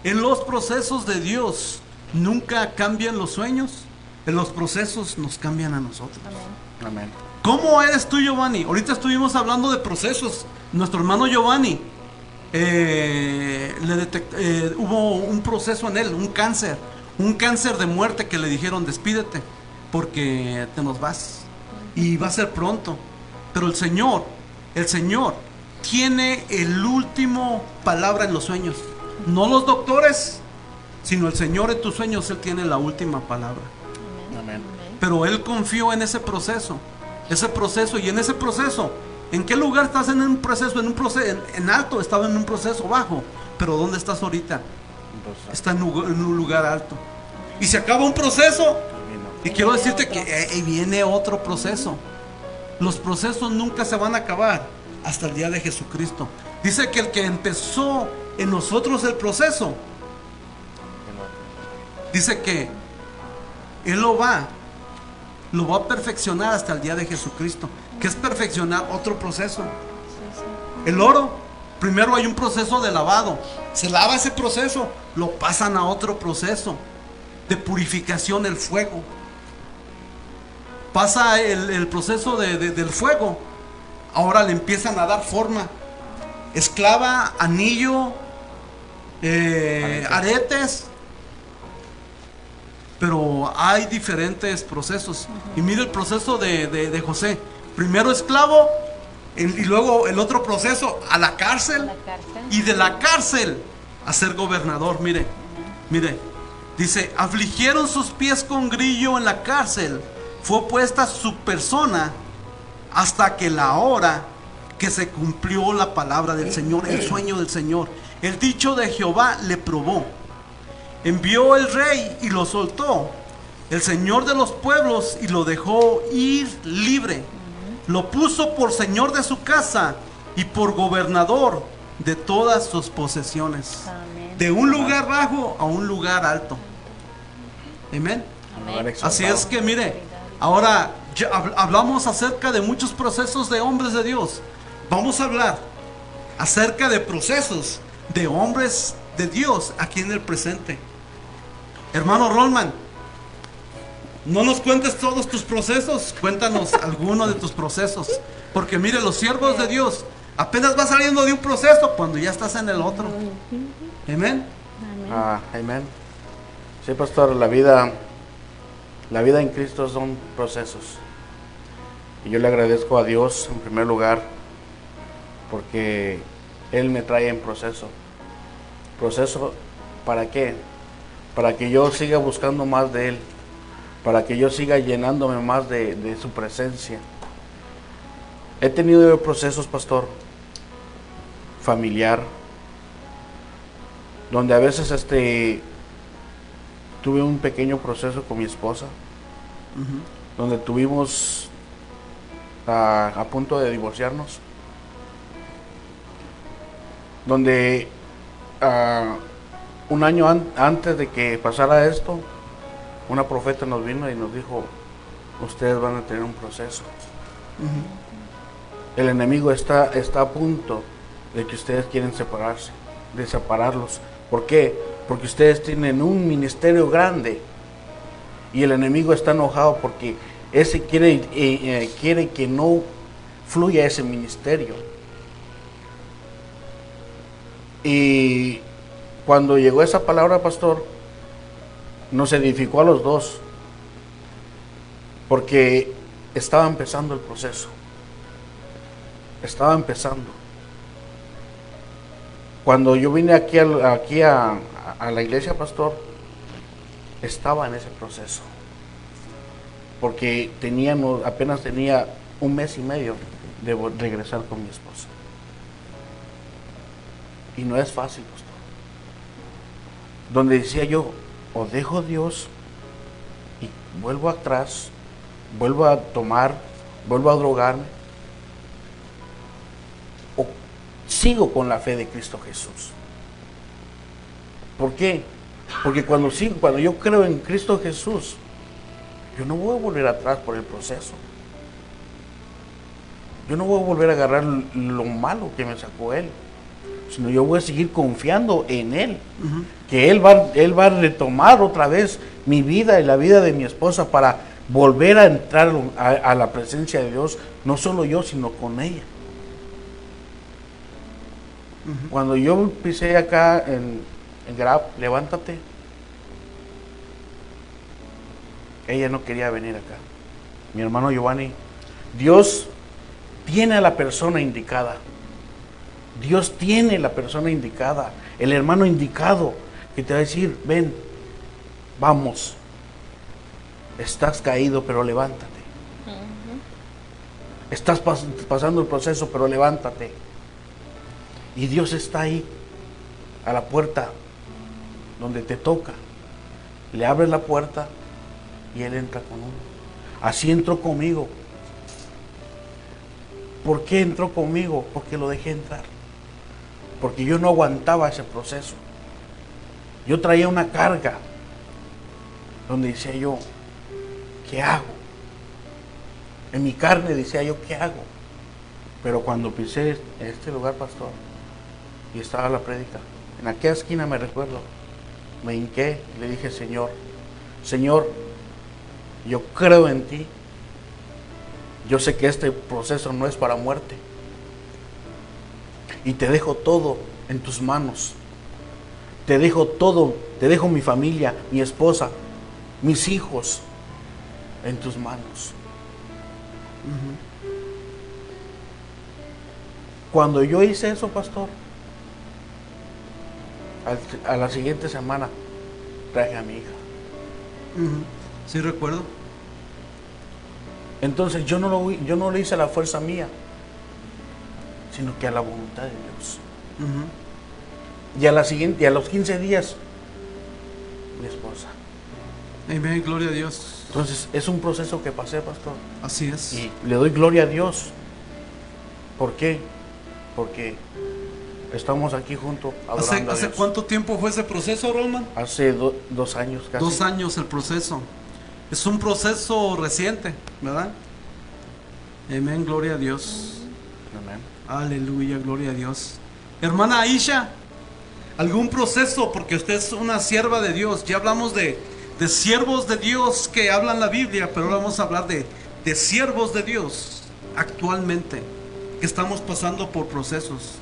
En los procesos de Dios nunca cambian los sueños. En los procesos nos cambian a nosotros. Amén. ¿Cómo eres tú, Giovanni? Ahorita estuvimos hablando de procesos. Nuestro hermano Giovanni hubo un proceso en él, un cáncer de muerte, que le dijeron despídete porque te nos vas y va a ser pronto. Pero el Señor tiene el último palabra en los sueños. No los doctores, sino el Señor en tus sueños. Él tiene la última palabra. Amén. Pero Él confió en ese proceso. Y en ese proceso, ¿en qué lugar estás en un proceso? En alto, estaba en un proceso bajo. Pero ¿dónde estás ahorita? Entonces, Está en un lugar alto. Y se acaba un proceso, termino. y quiero decirte que viene otro proceso. Los procesos nunca se van a acabar hasta el día de Jesucristo. Dice que el que empezó en nosotros el proceso, dice que Él lo va a perfeccionar hasta el día de Jesucristo. ¿Qué es perfeccionar? Otro proceso. El oro, primero hay un proceso de lavado. Se lava ese proceso, lo pasan a otro proceso de purificación, el fuego. Pasa el proceso del fuego. Ahora le empiezan a dar forma. Esclava, anillo, aretes. Pero hay diferentes procesos. Y mira el proceso de José. Primero esclavo, y luego el otro proceso a la cárcel. La cárcel. Y de la cárcel a ser gobernador. Mire, dice, afligieron sus pies con grillo en la cárcel. Fue puesta su persona hasta que la hora que se cumplió la palabra del Señor, el sueño del Señor. El dicho de Jehová le probó. envió el rey y lo soltó, el Señor de los pueblos, y lo dejó ir libre. Lo puso por señor de su casa y por gobernador de todas sus posesiones. Amén. De un lugar bajo a un lugar alto. Amén. Amén. Así es que mire, ahora ya hablamos acerca de muchos procesos de hombres de Dios. Vamos a hablar acerca de procesos de hombres de Dios aquí en el presente. Hermano Rolman, no nos cuentes todos tus procesos, cuéntanos alguno de tus procesos. Porque mire, los siervos de Dios apenas va saliendo de un proceso cuando ya estás en el otro. Amén. Amén. Sí, pastor, la vida en Cristo son procesos. Y yo le agradezco a Dios en primer lugar porque Él me trae en proceso. ¿Proceso para qué? Para que yo siga buscando más de Él, para que yo siga llenándome más de su presencia. He tenido procesos, pastor, familiar, donde a veces tuve un pequeño proceso con mi esposa, donde tuvimos a punto de divorciarnos, donde un año antes de que pasara esto, una profeta nos vino y nos dijo: ustedes van a tener un proceso. El enemigo está a punto de que ustedes quieren separarse, de separarlos. ¿Por qué? Porque ustedes tienen un ministerio grande y el enemigo está enojado porque ese quiere que no fluya ese ministerio. Y cuando llegó esa palabra, pastor, nos edificó a los dos, porque estaba empezando el proceso. Estaba empezando. Cuando yo vine aquí a la iglesia, pastor, estaba en ese proceso, porque apenas tenía un mes y medio de regresar con mi esposa. Y no es fácil, pastor. Donde decía yo: o dejo a Dios y vuelvo atrás, vuelvo a tomar, vuelvo a drogarme, o sigo con la fe de Cristo Jesús. ¿Por qué? Porque cuando yo creo en Cristo Jesús, yo no voy a volver atrás por el proceso. Yo no voy a volver a agarrar lo malo que me sacó Él, sino yo voy a seguir confiando en Él, que Él va a retomar otra vez mi vida y la vida de mi esposa para volver a entrar a la presencia de Dios, no solo yo, sino con ella. Cuando yo pisé acá en Grab, levántate, ella no quería venir acá. Mi hermano Giovanni, Dios tiene a la persona indicada. Dios tiene la persona indicada, el hermano indicado, que te va a decir: ven, vamos, estás caído, pero levántate. Estás pasando el proceso, pero levántate. Y Dios está ahí, a la puerta, donde te toca. Le abres la puerta y Él entra con uno. Así entró conmigo. ¿Por qué entró conmigo? Porque lo dejé entrar. Porque yo no aguantaba ese proceso. Yo traía una carga donde decía yo: ¿qué hago? En mi carne decía yo: ¿qué hago? Pero cuando pisé este lugar, pastor, y estaba la prédica, en aquella esquina me recuerdo, me hinqué y le dije: Señor, yo creo en ti. Yo sé que este proceso no es para muerte. Y te dejo todo en tus manos. Te dejo todo, te dejo mi familia, mi esposa, mis hijos en tus manos. Cuando yo hice eso, pastor, a la siguiente semana traje a mi hija. Sí, recuerdo. Entonces yo no lo hice a la fuerza mía, sino que a la voluntad de Dios. Y a los 15 días mi esposa. Amén, gloria a Dios. Entonces, es un proceso que pasé, pastor. Así es. Y le doy gloria a Dios. ¿Por qué? Porque estamos aquí juntos adorando a ¿Hace Dios. cuánto tiempo fue ese proceso, Roman? Hace 2 años casi. 2 años el proceso. Es un proceso reciente, ¿verdad? Amén, gloria a Dios. Amén. Aleluya, gloria a Dios. Hermana Aisha, ¿algún proceso? Porque usted es una sierva de Dios. Ya hablamos de siervos de Dios que hablan la Biblia, pero ahora vamos a hablar de siervos de Dios actualmente, que estamos pasando por procesos.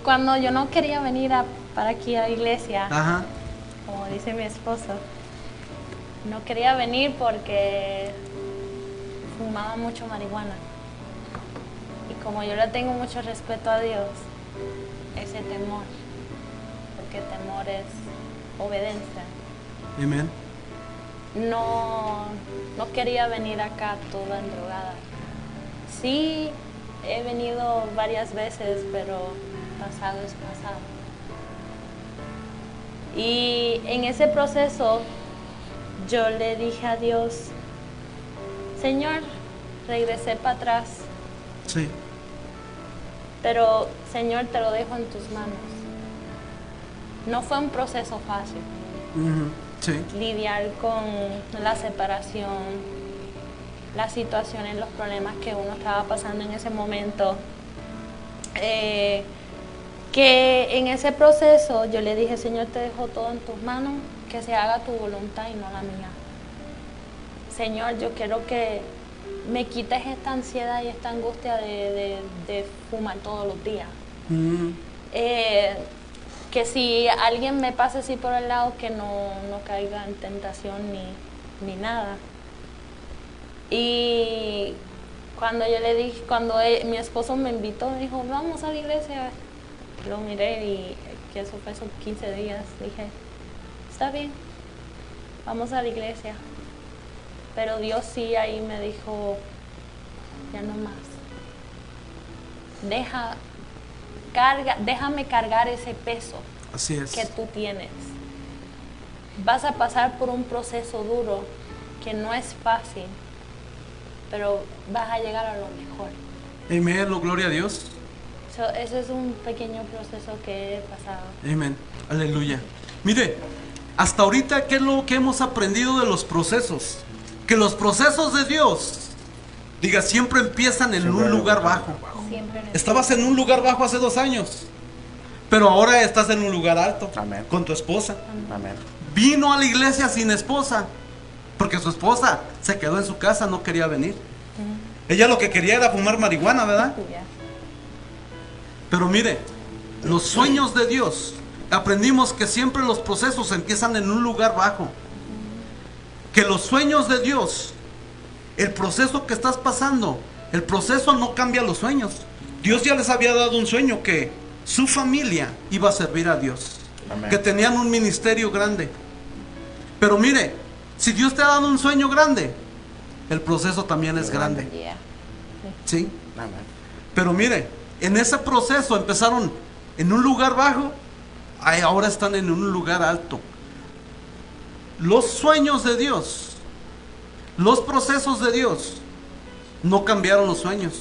Cuando yo no quería venir para aquí a la iglesia, Ajá. como dice mi esposo, no quería venir porque fumaba mucho marihuana. Y como yo le tengo mucho respeto a Dios, ese temor, porque temor es obediencia, Amén. no quería venir acá toda endrogada. Sí, he venido varias veces, pero pasado es pasado. Y en ese proceso yo le dije a Dios, Señor, regresé para atrás, Sí. pero Señor, te lo dejo en tus manos. No fue un proceso fácil Ujú. Sí. lidiar con la separación, las situaciones, los problemas que uno estaba pasando en ese momento. Que en ese proceso yo le dije, Señor, te dejo todo en tus manos, que se haga tu voluntad y no la mía. Señor, yo quiero que me quites esta ansiedad y esta angustia de fumar todos los días. Ujú. Que si alguien me pasa así por el lado, que no caiga en tentación ni nada. Y cuando yo le dije, mi esposo me invitó, me dijo, vamos a la iglesia. Lo miré y que eso fue esos 15 días. Dije, está bien, vamos a la iglesia. Pero Dios sí ahí me dijo, ya no más. Déjame cargar ese peso Así es. que tú tienes. Vas a pasar por un proceso duro que no es fácil, pero vas a llegar a lo mejor. Amén, gloria a Dios. Ese es un pequeño proceso que he pasado. Amén. Aleluya. Mire, hasta ahorita, ¿qué es lo que hemos aprendido de los procesos? Que los procesos de Dios, diga, siempre empiezan en un lugar bajo. Siempre Estabas en un lugar bajo hace 2 años, pero ahora estás en un lugar alto. Amén. Con tu esposa. Amén. Vino a la iglesia sin esposa, porque su esposa se quedó en su casa, no quería venir. Ella lo que quería era fumar marihuana, ¿verdad? Ya. Pero mire, los sueños de Dios, aprendimos que siempre los procesos empiezan en un lugar bajo. Que los sueños de Dios, el proceso que estás pasando, el proceso no cambia los sueños. Dios ya les había dado un sueño, que su familia iba a servir a Dios. Amén. Que tenían un ministerio grande. Pero mire, si Dios te ha dado un sueño grande, el proceso también es grande. Yeah. ¿Sí? Amén. Pero mire, en ese proceso empezaron en un lugar bajo, ahora están en un lugar alto. Los sueños de Dios, los procesos de Dios, no cambiaron los sueños.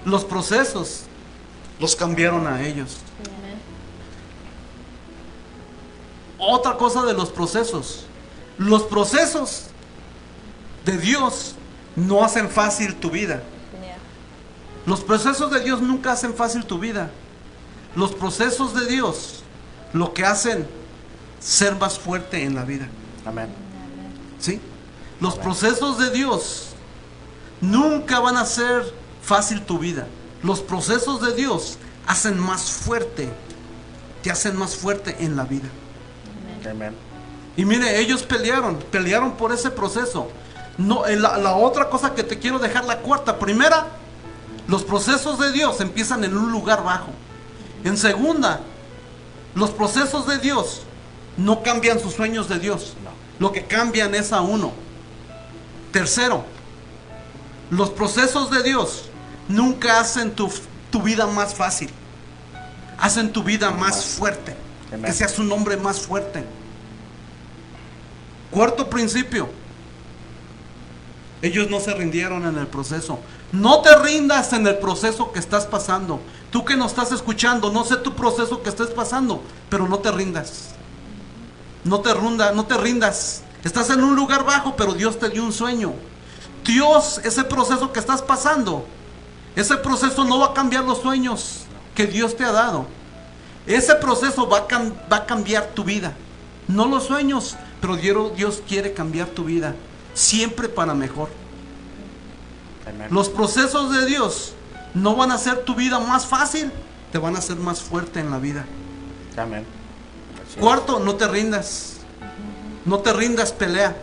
Los procesos los cambiaron a ellos. Amen. Otra cosa de los procesos de Dios no hacen fácil tu vida. Yeah. Los procesos de Dios nunca hacen fácil tu vida. Los procesos de Dios lo que hacen ser más fuerte en la vida. Amén. ¿Sí? Los procesos de Dios nunca van a hacer fácil tu vida. Los procesos de Dios hacen más fuerte, te hacen más fuerte en la vida. Amén. Y mire, ellos pelearon por ese proceso. No, la otra cosa que te quiero dejar, la cuarta. Primera, los procesos de Dios empiezan en un lugar bajo. En segunda, los procesos de Dios no cambian sus sueños de Dios. No. Lo que cambian es a uno. Tercero, los procesos de Dios nunca hacen tu vida más fácil. hacen tu vida más fuerte. Amén. Que seas un hombre más fuerte. Cuarto principio. Ellos no se rindieron en el proceso. No te rindas en el proceso que estás pasando. Tú que nos estás escuchando, no sé tu proceso que estés pasando, pero no te rindas. No te rindas. Estás en un lugar bajo, pero Dios te dio un sueño. Dios, ese proceso que estás pasando, ese proceso no va a cambiar los sueños que Dios te ha dado. Ese proceso va a cambiar tu vida. No los sueños, pero Dios quiere cambiar tu vida. Siempre para mejor. Amén. Los procesos de Dios no van a hacer tu vida más fácil, te van a hacer más fuerte en la vida. Amén. Así es. Cuarto, no te rindas. No te rindas, pelea.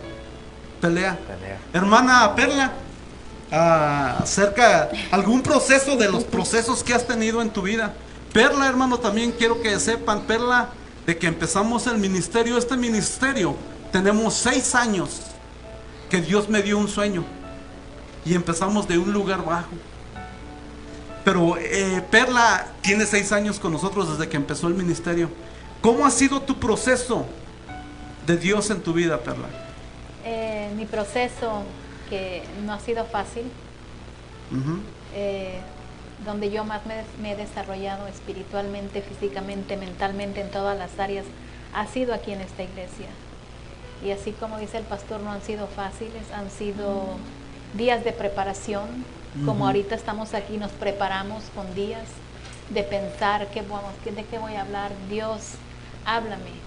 Pelea. Pelea. Hermana Perla, acerca algún proceso de los procesos que has tenido en tu vida. Perla, hermano, también quiero que sepan, Perla, de que empezamos el ministerio. Este ministerio, tenemos 6 años que Dios me dio un sueño y empezamos de un lugar bajo. Pero Perla tiene 6 años con nosotros desde que empezó el ministerio. ¿Cómo ha sido tu proceso de Dios en tu vida, Perla? Mi proceso, que no ha sido fácil, Ujú. donde yo más me he desarrollado espiritualmente, físicamente, mentalmente, en todas las áreas, ha sido aquí en esta iglesia. Y así como dice el pastor, no han sido fáciles, han sido días de preparación, como ahorita estamos aquí, nos preparamos con días de pensar de qué voy a hablar. Dios, háblame.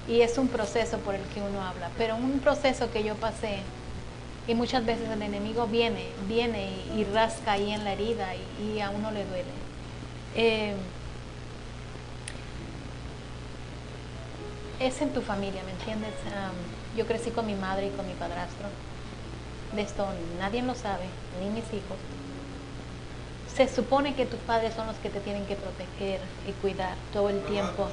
Y es un proceso por el que uno habla, pero un proceso que yo pasé, y muchas veces el enemigo viene y rasca ahí en la herida y a uno le duele. Es en tu familia, ¿me entiendes? Yo crecí con mi madre y con mi padrastro. De esto nadie lo sabe, ni mis hijos. Se supone que tus padres son los que te tienen que proteger y cuidar todo el tiempo.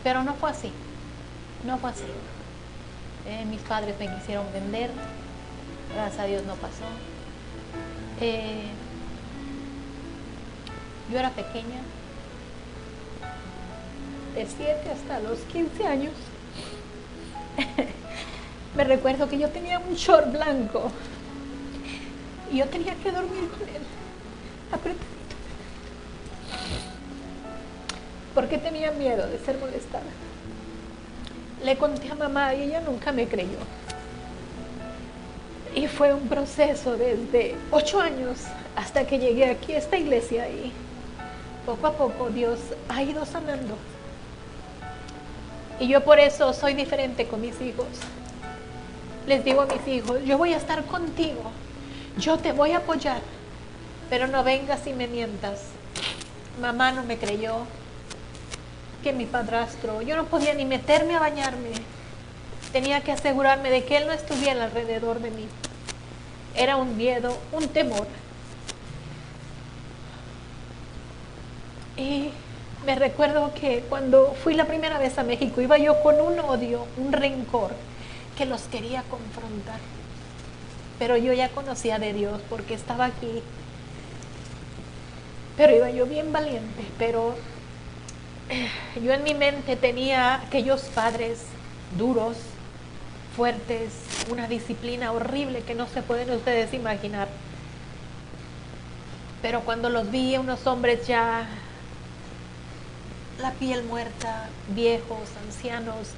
Pero no fue así. No fue así. Mis padres me quisieron vender. Gracias a Dios no pasó. Yo era pequeña. De 7 hasta los 15 años. Me recuerdo que yo tenía un short blanco y yo tenía que dormir con él apretadito porque tenía miedo de ser molestada. Le conté a mamá y ella nunca me creyó. Y fue un proceso desde 8 años hasta que llegué aquí a esta iglesia y poco a poco Dios ha ido sanando. Y yo por eso soy diferente con mis hijos. Les digo a mis hijos, yo voy a estar contigo, yo te voy a apoyar, pero no vengas y me mientas. Mamá no me creyó, que mi padrastro, yo no podía ni meterme a bañarme. Tenía que asegurarme de que él no estuviera alrededor de mí. Era un miedo, un temor. Y me recuerdo que cuando fui la primera vez a México, iba yo con un odio, un rencor, que los quería confrontar. Pero yo ya conocía de Dios porque estaba aquí. Pero iba yo bien valiente, pero yo en mi mente tenía aquellos padres duros, fuertes, una disciplina horrible que no se pueden ustedes imaginar. Pero cuando los vi, unos hombres ya, la piel muerta, viejos, ancianos,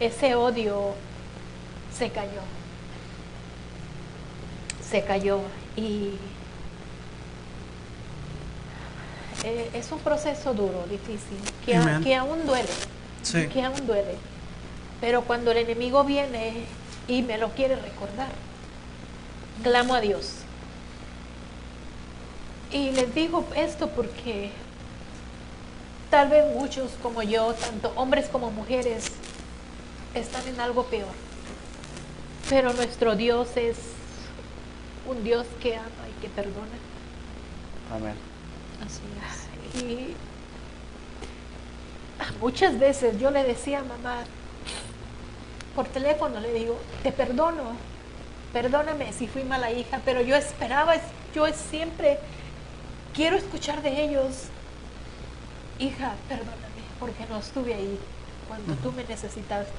ese odio se cayó. Se cayó y es un proceso duro, difícil, que aún duele, Sí. que aún duele. Pero cuando el enemigo viene y me lo quiere recordar, clamo a Dios. Y les digo esto porque tal vez muchos como yo, tanto hombres como mujeres, están en algo peor. Pero nuestro Dios es un Dios que ama y que perdona. Amén. Así es. Y muchas veces yo le decía a mamá, por teléfono le digo, te perdono, perdóname si fui mala hija, pero yo esperaba, yo siempre quiero escuchar de ellos. Hija, perdóname porque no estuve ahí cuando tú me necesitaste.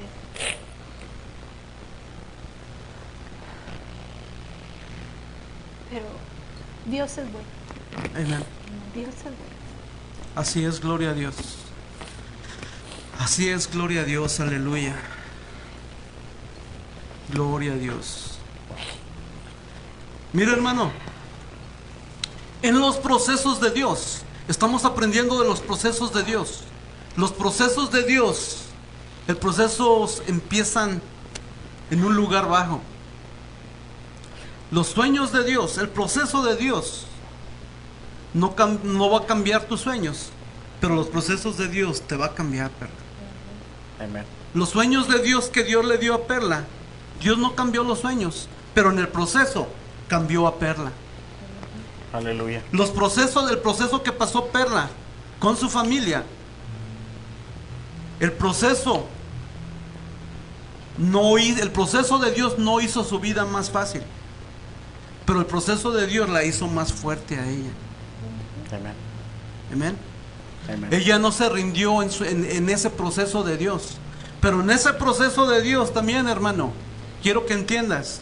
Pero Dios es bueno. Amén. Dios es bueno. Así es, gloria a Dios. Así es, gloria a Dios, aleluya. Gloria a Dios. Mira, hermano, en los procesos de Dios, estamos aprendiendo de los procesos de Dios. Los procesos de Dios, el proceso empiezan en un lugar bajo. Los sueños de Dios, el proceso de Dios, no va a cambiar tus sueños, pero los procesos de Dios te va a cambiar, Perla. Amén. Los sueños de Dios que Dios le dio a Perla, Dios no cambió los sueños, pero en el proceso cambió a Perla. Aleluya. El proceso que pasó Perla con su familia, el proceso de Dios no hizo su vida más fácil, pero el proceso de Dios la hizo más fuerte a ella. Amén. Amén. Amén. Ella no se rindió en ese proceso de Dios, pero en ese proceso de Dios también, hermano, quiero que entiendas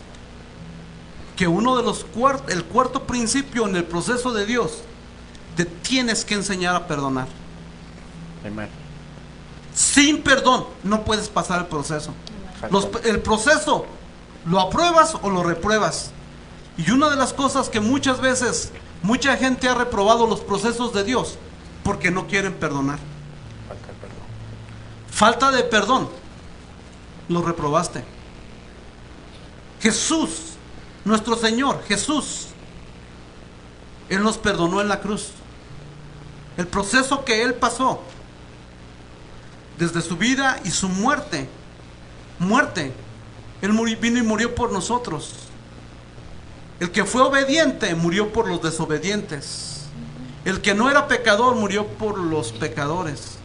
que el cuarto principio en el proceso de Dios, te tienes que enseñar a perdonar. Amén. Sin perdón no puedes pasar el proceso. El proceso lo apruebas o lo repruebas. Y una de las cosas que muchas veces mucha gente ha reprobado los procesos de Dios porque no quieren perdonar. Falta de perdón. Falta de perdón, lo reprobaste. Jesús, nuestro Señor Jesús, Él nos perdonó en la cruz. El proceso que Él pasó desde su vida y su muerte, Él vino y murió por nosotros. El que fue obediente murió por los desobedientes. El que no era pecador murió por los pecadores.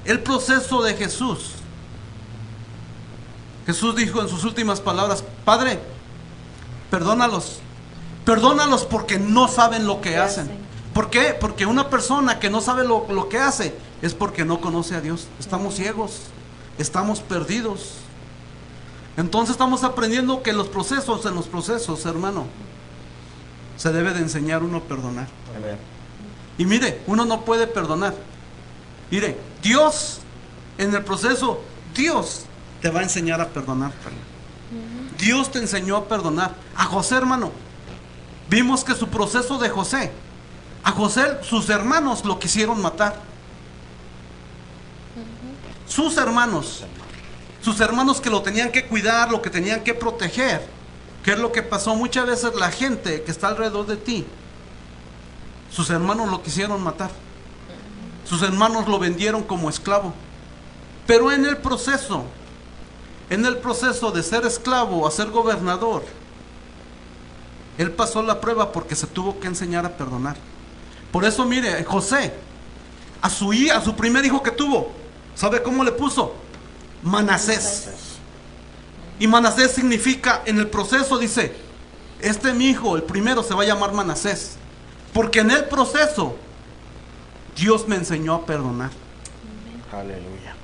El proceso de Jesús. Jesús dijo en sus últimas palabras: Padre, perdónalos porque no saben lo que hacen. ¿Por qué? Porque una persona que no sabe lo que hace es porque no conoce a Dios. Estamos ciegos, estamos perdidos. Entonces estamos aprendiendo que en los procesos, hermano, se debe de enseñar uno a perdonar. Amén. Y mire, uno no puede perdonar. Mire, Dios, en el proceso, Dios te va a enseñar a perdonar. Dios te enseñó a perdonar. A José, hermano, vimos que su proceso de José, a José sus hermanos lo quisieron matar. Sus hermanos que lo tenían que cuidar, lo que tenían que proteger. ¿Qué es lo que pasó? Muchas veces la gente que está alrededor de ti, sus hermanos lo quisieron matar. Sus hermanos lo vendieron como esclavo. Pero en el proceso de ser esclavo a ser gobernador, él pasó la prueba porque se tuvo que enseñar a perdonar. Por eso mire, José, a su primer hijo que tuvo, ¿sabe cómo le puso? Manasés. Y Manasés significa, en el proceso dice, mi hijo, el primero, se va a llamar Manasés, porque en el proceso Dios me enseñó a perdonar. Aleluya.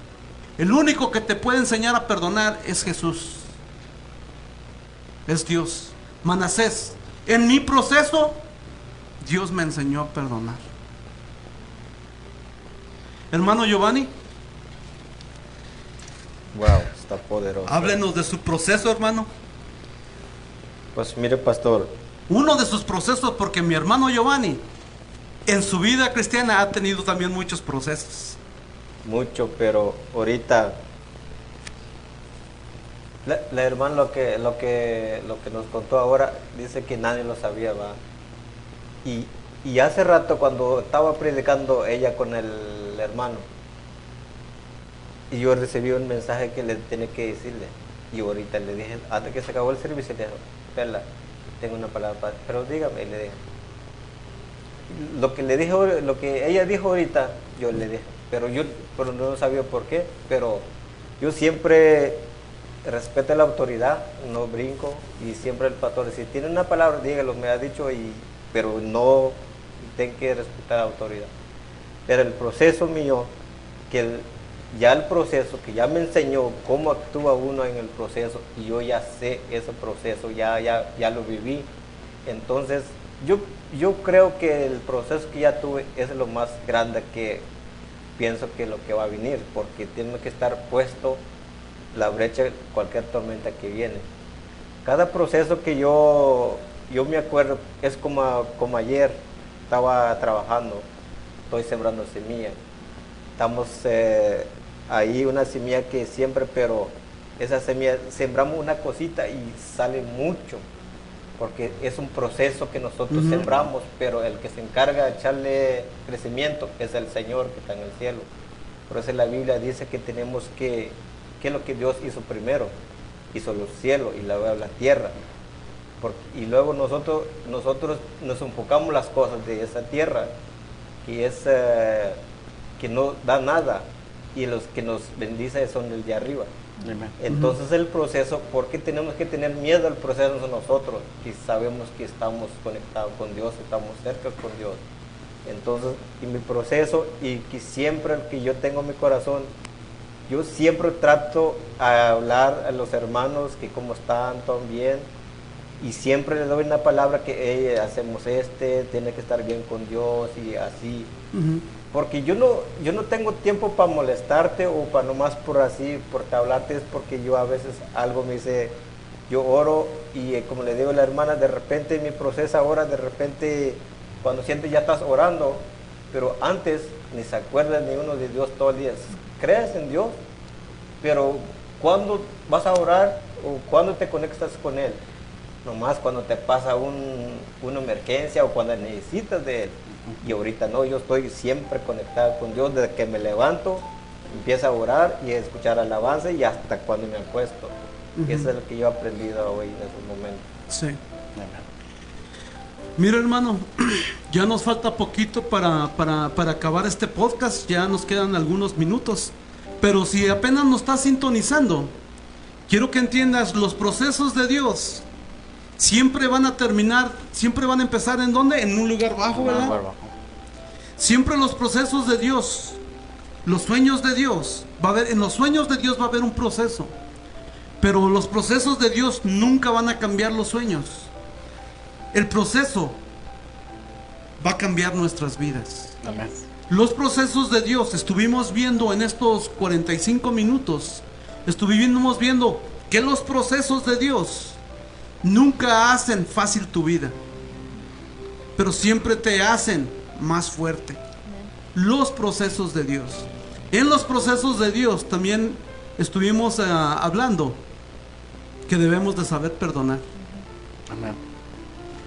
El único que te puede enseñar a perdonar es Jesús, es Dios. Manasés, en mi proceso Dios me enseñó a perdonar. Hermano Giovanni, Wow, está poderoso. háblenos de su proceso, hermano. Pues mire, pastor, Uno de sus procesos, porque mi hermano Giovanni en su vida cristiana ha tenido también muchos procesos. mucho, pero ahorita la hermana lo que nos contó ahora dice que nadie lo sabía, va. Y hace rato cuando estaba predicando ella con el hermano, y yo recibí un mensaje que le tenía que decirle, y ahorita le dije, antes que se acabó el servicio, le dije, Perla, tengo una palabra, pero dígame, y le dije, lo que ella dijo ahorita, yo le dije, pero no sabía por qué, pero yo siempre respeto la autoridad, no brinco, y siempre el pastor, si tiene una palabra, dígalo, me ha dicho, pero no y tengo que respetar la autoridad. Pero el proceso mío, ya el proceso, que ya me enseñó cómo actúa uno en el proceso, y yo ya sé ese proceso, ya lo viví. Entonces, yo creo que el proceso que ya tuve es lo más grande que pienso que lo que va a venir, porque tiene que estar puesto la brecha de cualquier tormenta que viene. Cada proceso que yo me acuerdo, es como ayer estaba trabajando, estoy sembrando semillas. Estamos ahí una semilla que siempre, pero esa semilla, sembramos una cosita y sale mucho, porque es un proceso que nosotros sembramos, pero el que se encarga de echarle crecimiento es el Señor que está en el cielo. Por eso la Biblia dice que tenemos que es lo que Dios hizo primero, hizo los cielos y luego la tierra. Y luego nosotros nos enfocamos las cosas de esa tierra, que es que no da nada, y los que nos bendice son el de arriba. Entonces el proceso, ¿por qué tenemos que tener miedo al proceso nosotros? Que sabemos que estamos conectados con Dios, estamos cerca con Dios. Entonces, y mi proceso, y que siempre que yo tengo en mi corazón, yo siempre trato a hablar a los hermanos que cómo están, todo bien, y siempre les doy una palabra que hacemos tiene que estar bien con Dios y así. Porque yo no tengo tiempo para molestarte o para nomás por hablarte, es porque yo a veces algo me dice, yo oro y como le digo a la hermana, de repente mi proceso ahora, de repente cuando sientes ya estás orando, pero antes ni se acuerda ni uno de Dios todo el día. Crees en Dios, pero cuando vas a orar o cuando te conectas con Él, nomás cuando te pasa una emergencia o cuando necesitas de Él. Y ahorita no, yo estoy siempre conectado con Dios desde que me levanto, empiezo a orar y a escuchar alabanza y hasta cuando me acuesto. Eso es lo que yo he aprendido hoy en esos momentos. Sí. Mira, hermano, ya nos falta poquito para acabar este podcast, ya nos quedan algunos minutos, pero si apenas nos estás sintonizando, quiero que entiendas, los procesos de Dios siempre van a terminar, siempre van a empezar ¿en dónde? En un lugar bajo, ¿verdad? Siempre los procesos de Dios, los sueños de Dios, en los sueños de Dios va a haber un proceso, pero los procesos de Dios nunca van a cambiar los sueños. El proceso va a cambiar nuestras vidas. Amén. Los procesos de Dios, estuvimos viendo en estos 45 minutos, estuvimos viendo que los procesos de Dios nunca hacen fácil tu vida, pero siempre te hacen más fuerte. Los procesos de Dios. En los procesos de Dios también estuvimos hablando que debemos de saber perdonar. Amén.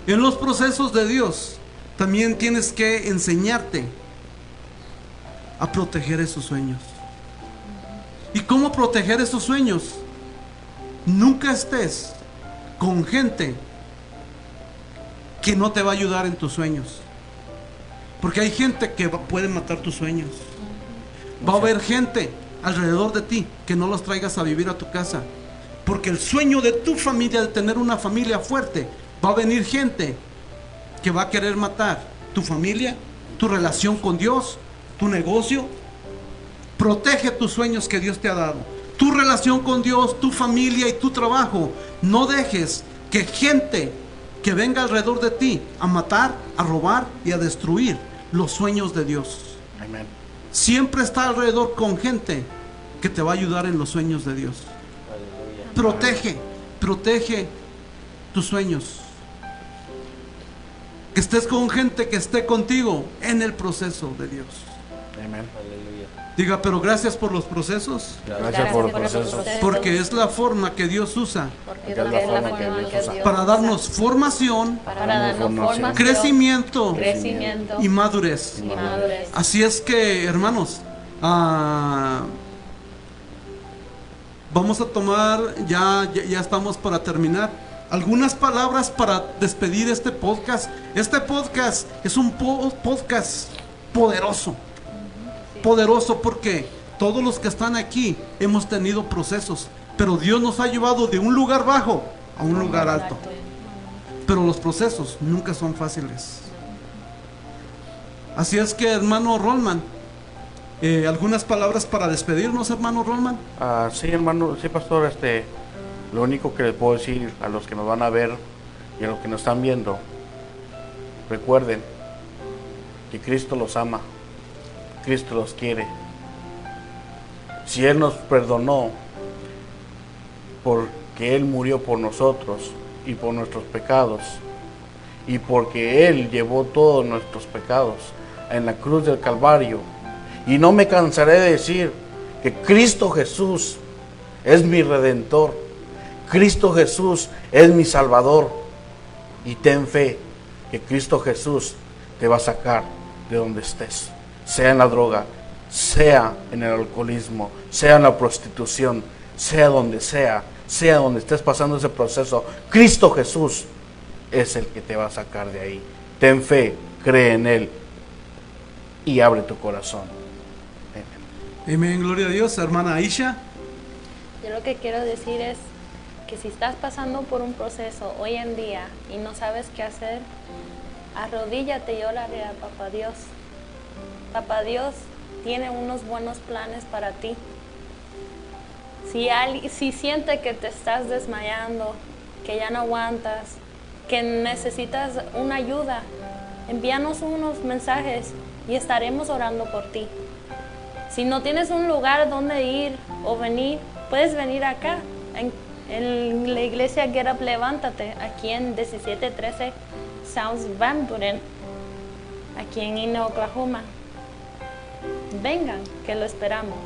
En los procesos de Dios también tienes que enseñarte a proteger esos sueños. ¿Y cómo proteger esos sueños? Nunca estés con gente que no te va a ayudar en tus sueños, porque hay gente que puede matar tus sueños. Va a haber gente alrededor de ti que no los traigas a vivir a tu casa, porque el sueño de tu familia, de tener una familia fuerte, va a venir gente que va a querer matar tu familia, tu relación con Dios, tu negocio. Protege tus sueños que Dios te ha dado, tu relación con Dios, tu familia y tu trabajo. No dejes que gente que venga alrededor de ti a matar, a robar y a destruir los sueños de Dios. Amén. Siempre está alrededor con gente que te va a ayudar en los sueños de Dios. Aleluya. Protege tus sueños. Que estés con gente que esté contigo en el proceso de Dios. Amén. Aleluya. Diga, pero gracias por los procesos, Gracias por el proceso. porque es la forma que Dios usa Porque es la forma que Dios usa para darnos formación, para darnos formación, crecimiento crecimiento y madurez. y madurez. Así es que, hermanos, vamos a tomar, ya estamos para terminar, algunas palabras para despedir este podcast. Este podcast es un podcast poderoso. Poderoso porque todos los que están aquí hemos tenido procesos, pero Dios nos ha llevado de un lugar bajo a un lugar alto. Pero los procesos nunca son fáciles. Así es que, hermano Rolman, algunas palabras para despedirnos, hermano Rolman. Sí, hermano, sí, pastor, lo único que les puedo decir a los que nos van a ver y a los que nos están viendo, recuerden que Cristo los ama, Cristo los quiere. Si Él nos perdonó porque Él murió por nosotros y por nuestros pecados, y porque Él llevó todos nuestros pecados en la cruz del Calvario, y no me cansaré de decir que Cristo Jesús es mi Redentor, Cristo Jesús es mi Salvador, y ten fe que Cristo Jesús te va a sacar de donde estés, sea en la droga, sea en el alcoholismo, sea en la prostitución, sea donde estés pasando ese proceso. Cristo Jesús es el que te va a sacar de ahí. Ten fe, cree en Él y abre tu corazón. Amén, gloria a Dios. Hermana Aisha. Yo lo que quiero decir es que si estás pasando por un proceso hoy en día y no sabes qué hacer, arrodíllate y órale a Papá Dios. Papá Dios tiene unos buenos planes para ti. Si siente que te estás desmayando, que ya no aguantas, que necesitas una ayuda, envíanos unos mensajes y estaremos orando por ti. Si no tienes un lugar donde ir o venir, puedes venir acá, en la iglesia Get Up Levántate, aquí en 1713 South Van Buren, aquí en Ina, Oklahoma. Vengan, que lo esperamos.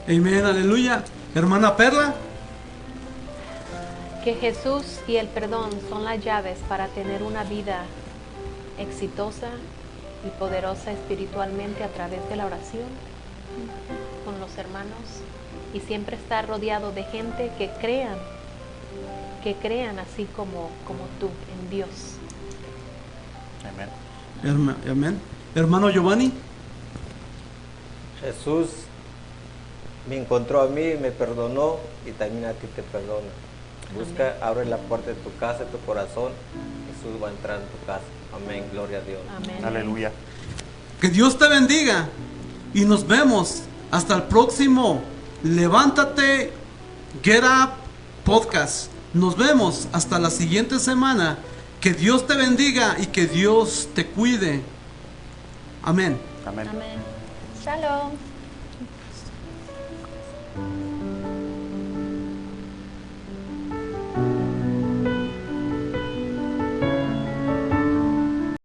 Amén, aleluya. Hermana Perla. Que Jesús y el perdón son las llaves para tener una vida exitosa y poderosa espiritualmente a través de la oración con los hermanos, y siempre estar rodeado de gente que crean así como tú en Dios. Amén. Amén. Hermano Giovanni. Jesús me encontró a mí, me perdonó y también a ti te perdona. Busca, abre la puerta de tu casa, de tu corazón. Jesús va a entrar en tu casa. Amén, gloria a Dios. Amén. Aleluya. Que Dios te bendiga y nos vemos hasta el próximo Levántate Get Up Podcast. Nos vemos hasta la siguiente semana. Que Dios te bendiga y que Dios te cuide. Amén. Amén. Amén. Shalom.